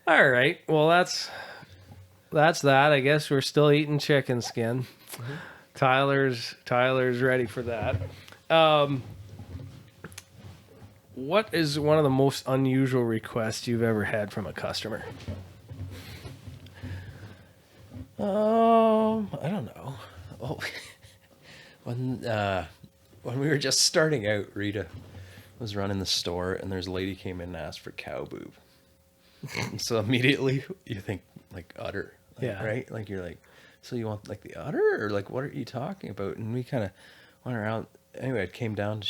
all right. Well, that's that. I guess we're still eating chicken skin. Tyler's ready for that. What is one of the most unusual requests you've ever had from a customer? I don't know. Oh, when we were just starting out, Rita was running the store, and there's a lady came in and asked for cow boob. And so immediately you think like udder, Yeah. right? Like you're like, so you want like the udder, or like what are you talking about? And we kind of went around. Anyway, it came down to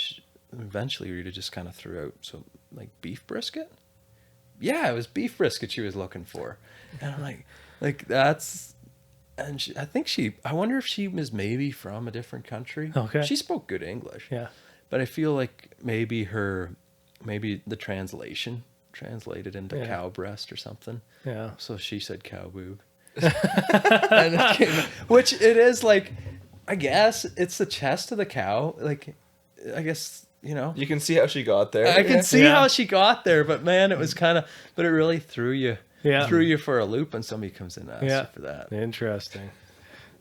eventually Rita just kind of threw out some like beef brisket. Yeah, it was beef brisket she was looking for, and I'm like that's. And I wonder if she was maybe from a different country. Okay. She spoke good English. Yeah. But I feel like maybe the translation translated into cow breast or something. Yeah. So she said cow boob. And it came, which it is like, I guess it's the chest of the cow. Like, I guess, You can see how she got there. I can see Yeah. how she got there, but man, it was but it really threw you for a loop when somebody comes in and asks you for that. Interesting.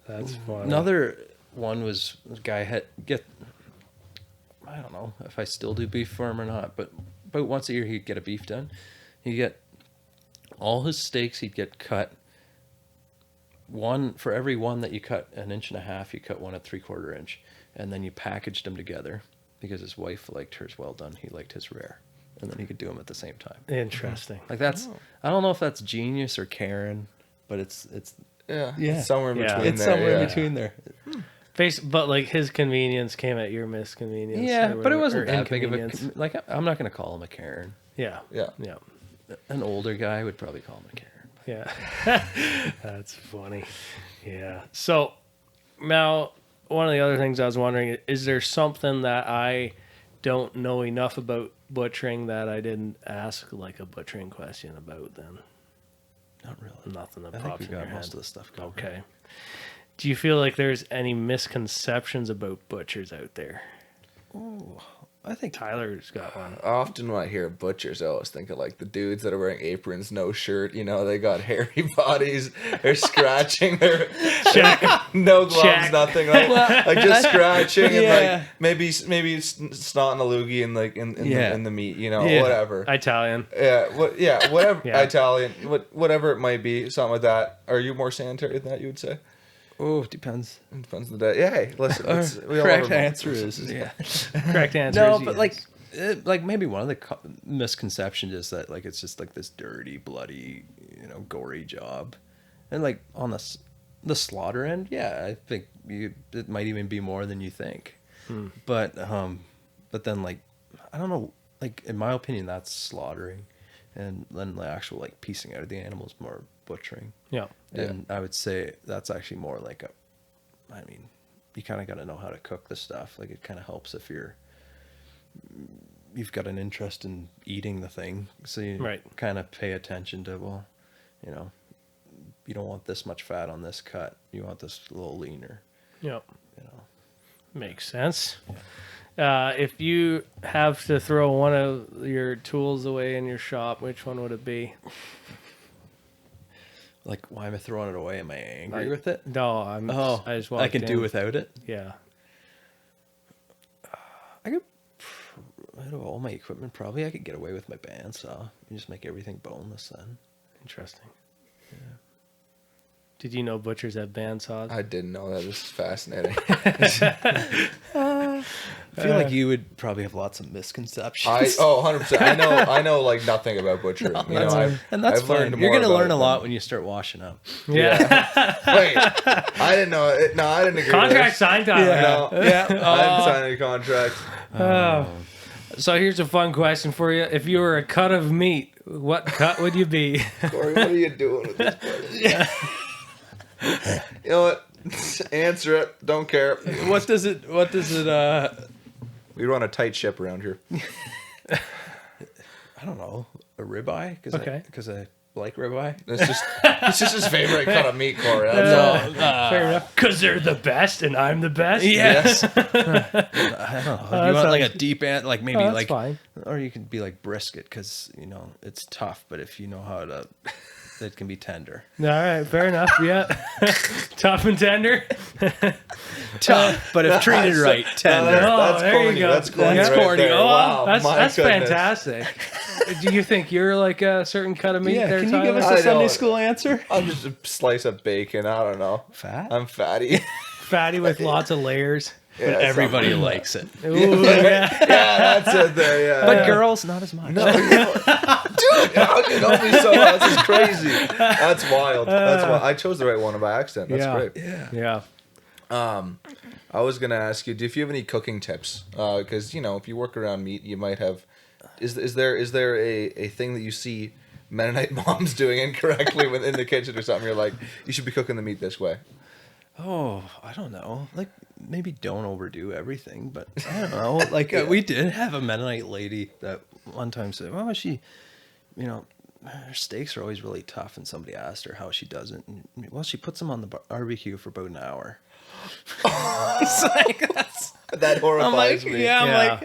That's funny. Another one was a guy I don't know if I still do beef for him or not, but about once a year he'd get a beef done. He'd get all his steaks, he'd get cut. One for every one that you cut 1.5 inches, you cut one at 3/4 inch, and then you packaged them together because his wife liked hers well done. He liked his rare, and then he could do them at the same time. Interesting. Like that's, I don't know if that's genius or Karen, but it's Yeah. Yeah. It's somewhere in Yeah. between it's there. somewhere yeah. in between there. But like his convenience came at your misconvenience. Yeah, or but it whatever, wasn't or that big of a inconvenience. like. I'm not going to call him a Karen. Yeah. Yeah. Yeah. An older guy would probably call him a Karen. Yeah. That's funny. Yeah. So now, one of the other things I was wondering, is there something that I don't know enough about butchering that I didn't ask like a butchering question about then? Not really. Nothing that I think pops we in your got head. most of the stuff covered. Okay. Do you feel like there's any misconceptions about butchers out there? Oh, I think Tyler's got one. Often when I hear butchers, I always think of like the dudes that are wearing aprons, no shirt. They got hairy bodies. They're scratching. They're no gloves, Check. nothing. Like just scratching and Yeah. like maybe snotting a loogie in like in the meat. Yeah. Whatever. Italian. Whatever. Yeah. Italian, whatever it might be, something like that. Are you more sanitary than that? You would say. Oh, depends. It depends on the day. Yeah. Hey, listen. We all Correct have our answer moments. is yeah. Correct answer No, is but yes. like like maybe one of the misconceptions is that like it's just like this dirty, bloody, gory job, and like on the slaughter end, yeah, I think it might even be more than you think. But then like I don't know, like in my opinion, that's slaughtering, and then the actual like piecing out of the animal is more butchering. Yeah. And I would say that's actually more like you kind of got to know how to cook the stuff. Like it kind of helps if you've got an interest in eating the thing, so you kind of pay attention to, well, you don't want this much fat on this cut, you want this a little leaner. Yep. Makes sense. If you have to throw one of your tools away in your shop, which one would it be? Like, why am I throwing it away? Am I angry with it? No, I just walked I can do without it. Yeah. Out of all my equipment, probably I could get away with my bandsaw. You just make everything boneless then. Interesting. Yeah. Did you know butchers have bandsaws? I didn't know that. This is fascinating. I feel like you would probably have lots of misconceptions. 100%. I know like nothing about butchering. That's I've fine. learned You're more going to learn about a lot them. when you start washing up. Yeah. Wait, I didn't know it. No, I didn't agree. Contract with signed, Tyler. No, Yeah. I didn't sign any contracts. So here's a fun question for you. If you were a cut of meat, what cut would you be? Corey, what are you doing with this question? You know what? Answer it. Don't care. What does it We run a tight ship around here. I don't know, a ribeye? Because I like ribeye. It's just his favorite cut of meat, Corey. That's all. Fair enough. Because they're the best and I'm the best? Yes. I don't know. You want like a deep ant, like maybe that's like, fine. or you could be like brisket because it's tough, but if you know how to, it can be tender. All right, fair enough. Yeah. Tough and tender. Tough, but if treated right, tender. That's there corny. you go. That's corny. That's right corny. there. Oh, wow, That's my goodness. fantastic. Do you think you're like a certain cut of meat there, Can you give Tyler? us I a Sunday don't. school answer? I'm just a slice of bacon. I don't know. Fat? I'm fatty. Fatty with lots of layers. Yeah, Everybody likes it. Ooh, yeah. Yeah, that's it there. Yeah. But girls, not as much. No, dude, how can you know me so well? This is crazy. That's wild. That's wild. I chose the right one by accident. That's Yeah. great. Yeah. I was gonna ask you, do you have any cooking tips? Because if you work around meat, you might have. Is there a thing that you see Mennonite moms doing incorrectly within the kitchen or something? You're like, you should be cooking the meat this way. Oh, I don't know. Like, maybe don't overdo everything, but I don't know. Like, we did have a Mennonite lady that one time said, well, her steaks are always really tough, and somebody asked her how she does it. And, well, she puts them on the barbecue for about an hour. It's like, That horrifies me. I'm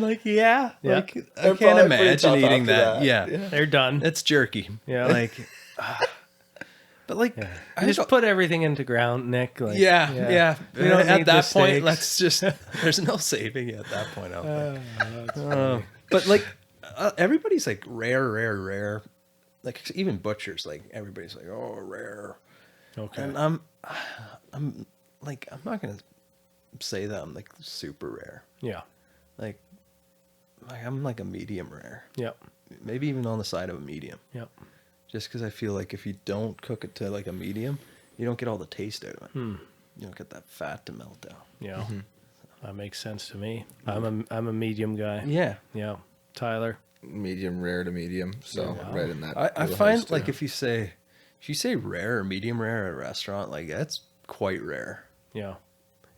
like, yeah. Yeah. Like, I They're can't probably pretty imagine tough eating after that. that. Yeah. They're done. It's jerky. Yeah. Like, but like, I Just put everything into ground, Nick. Like, yeah. We don't At need that the point, steaks. let's just. There's no saving at that point. I don't think. But like, everybody's like rare. Like even butchers, like everybody's like, oh, rare. Okay. And I'm like, I'm not gonna say that I'm like super rare. Yeah. Like I'm like a medium rare. Yep. Maybe even on the side of a medium. Yep. Just because I feel like if you don't cook it to like a medium, you don't get all the taste out of it. You don't get that fat to melt down. Yeah. That makes sense to me. I'm a medium guy. Yeah. Yeah. Tyler. Medium rare to medium. So right in that. I wheelhouse, find too. like if you say rare or medium rare at a restaurant, like that's quite rare. Yeah.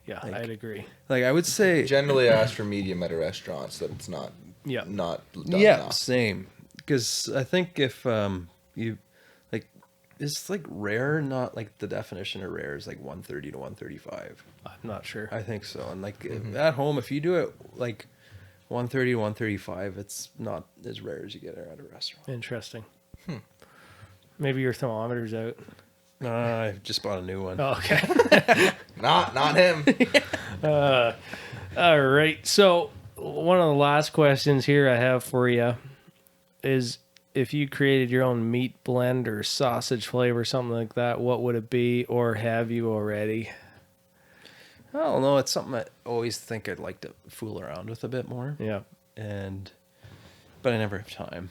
Yeah, Like- I'd agree. Like I would say, generally ask for medium at a restaurant, so that it's not Yeah. not done yeah, enough. same. Because I think if you like, it's like rare, not like the definition of rare is like 130 to 135. I'm not sure. I think so. And like at home, if you do it like 130 to 135, it's not as rare as you get at a restaurant. Interesting. Maybe your thermometer's out. I just bought a new one. Oh, okay. Not him. All right. So one of the last questions here I have for you is, if you created your own meat blend or sausage flavor, something like that, what would it be, or have you already? I don't know. It's something I always think I'd like to fool around with a bit more. Yeah. but I never have time.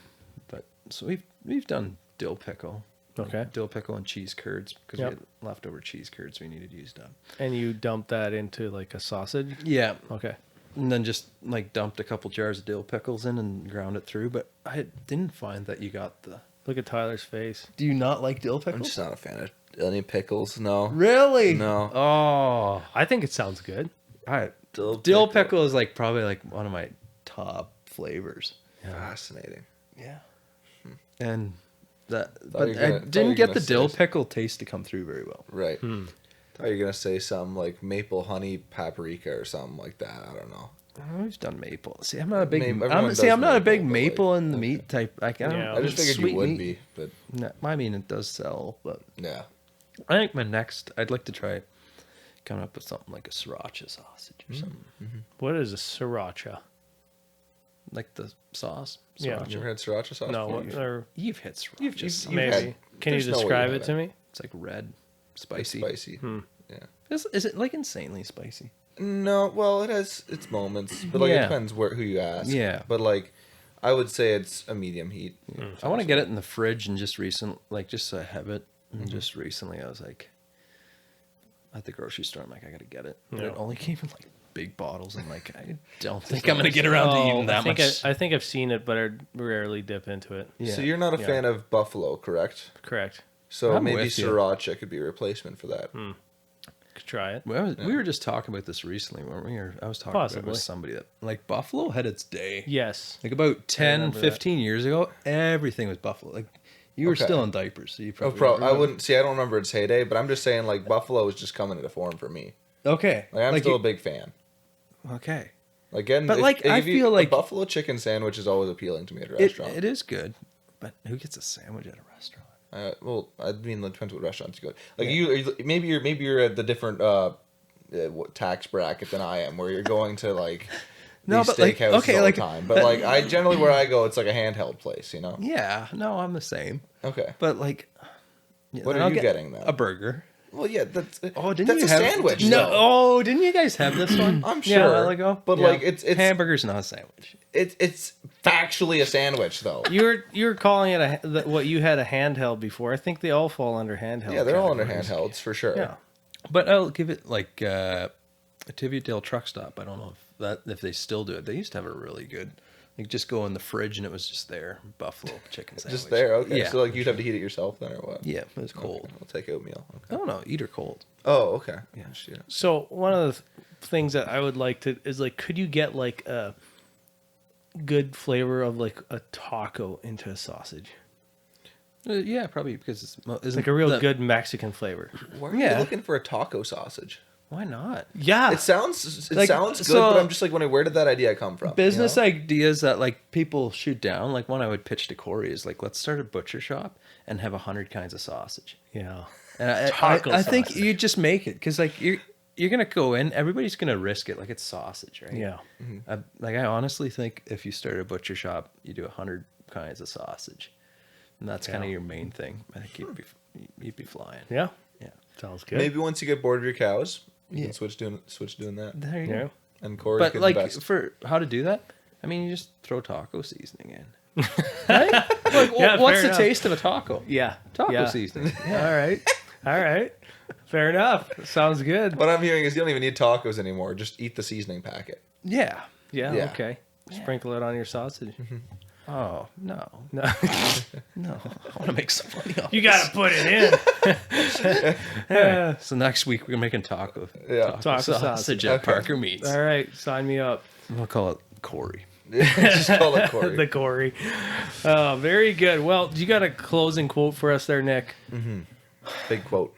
But so we've done dill pickle. Okay. Dill pickle and cheese curds because Yep. we had leftover cheese curds we needed used up. And you dump that into like a sausage? Yeah. Okay. And then just like dumped a couple jars of dill pickles in and ground it through. But I didn't find that you got the. Look at Tyler's face. Do you not like dill I'm pickles? just not a fan of any pickles. No. Really? No. Oh, I think it sounds good. dill pickle is like probably like one of my top flavors. Fascinating. Yeah. And that, Thought but you were gonna- I thought you didn't were get gonna the dill say- pickle taste to come through very well. Right. Thought you were gonna say some like maple honey paprika or something like that. I don't know. We've done maple. See, I'm not a big. Everyone I'm does not a big maple, but, maple like, in the meat type. Like, I don't. Yeah. I just figured sweet you would meat. be, but No, I mean, it does sell, but yeah. I think my next, I'd like to try coming up with something like a sriracha sausage or something, What is a sriracha? like the sauce. Yeah. Sriracha. You ever had sriracha sauce? No, before? what, or You've hit sriracha. sauce. maybe. had- Can you there's no way you describe it to haven't. me? It's like red, It's spicy. spicy. Yeah. Is it like insanely spicy? No, well, it has its moments, but like it Yeah. depends who you ask. Yeah. But like, I would say it's a medium heat. I want to get it in the fridge and just so I have it. And just recently, I was like, at the grocery store, I'm like, I gotta get it. But Yeah. it only came in like big bottles, and like, I don't think I'm gonna get around to eating that I think much. I think I've seen it, but I rarely dip into it. Yeah. So you're not a Yeah. fan of buffalo, correct? Correct. So I'm maybe with you. sriracha could be a replacement for that. Could try it. We were just talking about this recently, weren't we? Or I was talking about it Possibly. with somebody that like Buffalo had its day. Yes. Like about 10, remember 15 years ago, everything was Buffalo. Like you were Okay. still in diapers, so you Oh, probably. I wouldn't see. I don't remember its heyday, but I'm just saying like buffalo is just coming into form for me. Okay. Like I'm still a big fan. Okay. Like getting, But, like, I feel like- a buffalo chicken sandwich is always appealing to me at a It, restaurant. it is good, but who gets a sandwich at a restaurant? Well, I mean, it depends what restaurants you go. Like maybe you're at the different tax bracket than I am, where you're going to like No, these but, like, steakhouses okay, all like, the time. But like I generally where I go, it's like a handheld place, you know. Yeah, no, I'm the same. Okay. But like, yeah, What then are I'll you get getting then? A burger. Well, yeah, that's Oh, didn't that's you a have sandwich. No, though. oh, didn't you guys have this one? I'm Yeah, a sure. while ago. But Yeah. like it's hamburger's not a sandwich. it's factually a sandwich though. You're calling it what you had a handheld before. I think they all fall under handheld. Yeah, they're all under categories. handhelds for sure. Yeah. But I'll give it like Tiviadale truck stop. I don't know if they still do it. They used to have a really good. Like just go in the fridge and it was just there. Buffalo chicken sandwich. Just there, okay. Yeah. So like you'd have to heat it yourself then, or what? Yeah, it was cold. Okay, I'll take oatmeal. Okay. I don't know, eat or cold. Oh, okay. Yeah. Yeah. So one of the things that I would like to is like, could you get like a good flavor of like a taco into a sausage? Yeah, probably because it's Like a real good Mexican flavor. Why are Yeah. you looking for a taco sausage? Why not? Yeah. It sounds Like, good, so- but I'm just like wondering where did that idea come from? Business you know? ideas that like people shoot down. Like one I would pitch to Corey is like, let's start a butcher shop and have 100 kinds of sausage. yeah. And Taco I think sausage. you just make it because like you're gonna go in, everybody's gonna risk it. Like it's sausage, right? Yeah. I honestly think if you start a butcher shop, you do 100 kinds of sausage, and that's kind of Yeah. your main thing. I think you'd be flying. Yeah. Yeah. Sounds good. Maybe once you get bored of your cows, you Yeah. can switch doing that. There you Yeah. go. And Corey But could like invest. for how to do that, I mean, you just throw taco seasoning in. Right? Like, Yeah, what's fair the enough. taste of a taco? Yeah. Taco yeah. seasoning. All right. All right. Fair enough. Sounds good. What I'm hearing is you don't even need tacos anymore. Just eat the seasoning packet. Yeah. Yeah. Yeah. Okay. Sprinkle it on your sausage. Oh no, No. no! I want to make some money off. You got to put it in. So next week we're making taco. Yeah. Taco sausage sausage. at Okay. Parker Meats. All right. Sign me up. We'll call it Corey. Just call it Corey. The Corey. Oh, very good. Well, you got a closing quote for us there, Nick? Big quote.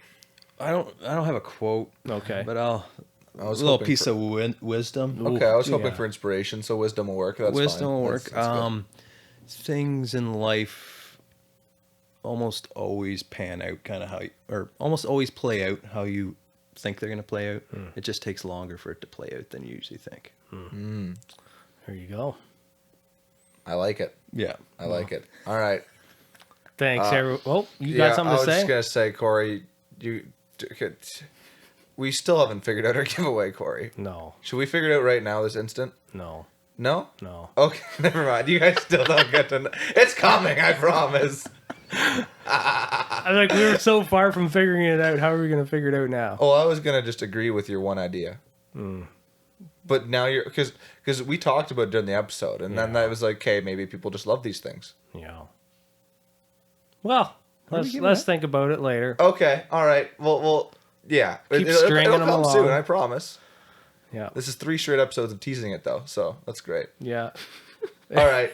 I don't have a quote. Okay. But a was little hoping piece for- of wisdom. Okay, I was hoping yeah. for inspiration, so wisdom will work. That's Wisdom fine. will work. That's good. Things in life almost always pan out kind of or almost always play out how you think they're going to play out. It just takes longer for it to play out than you usually think. There you go. I like it. Yeah. I like it. All right. Thanks, everyone. Well, you got something I to was say? just gonna say, Corey, we still haven't figured out our giveaway, Corey. No. Should we figure it out right now, this instant? No. No? No. Okay, never mind. You guys still don't get to know. It's coming, I promise. I'm like, we were so far from figuring it out. How are we going to figure it out now? Oh, I was going to just agree with your one idea. But now you're... Because we talked about it during the episode, and then I was like, okay, maybe people just love these things. Yeah. Well, What are we let's giving think about it later. Okay, all right. Well, yeah. Keep stringing it'll them come along. soon, I promise. Yeah. This is 3 straight episodes of teasing it, though, so that's great. Yeah. All right.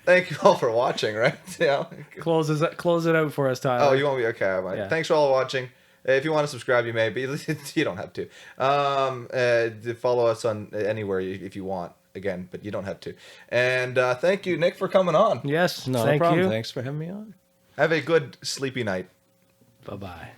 Thank you all for watching, right? Yeah. Close it out for us, Tyler. Oh, you want me? Okay, I might. Yeah. Thanks for all watching. If you want to subscribe, you may, but you don't have to. Follow us on anywhere if you want, again, but you don't have to. And thank you, Nick, for coming on. Yes. No Thank problem. you. Thanks for having me on. Have a good sleepy night. Bye-bye.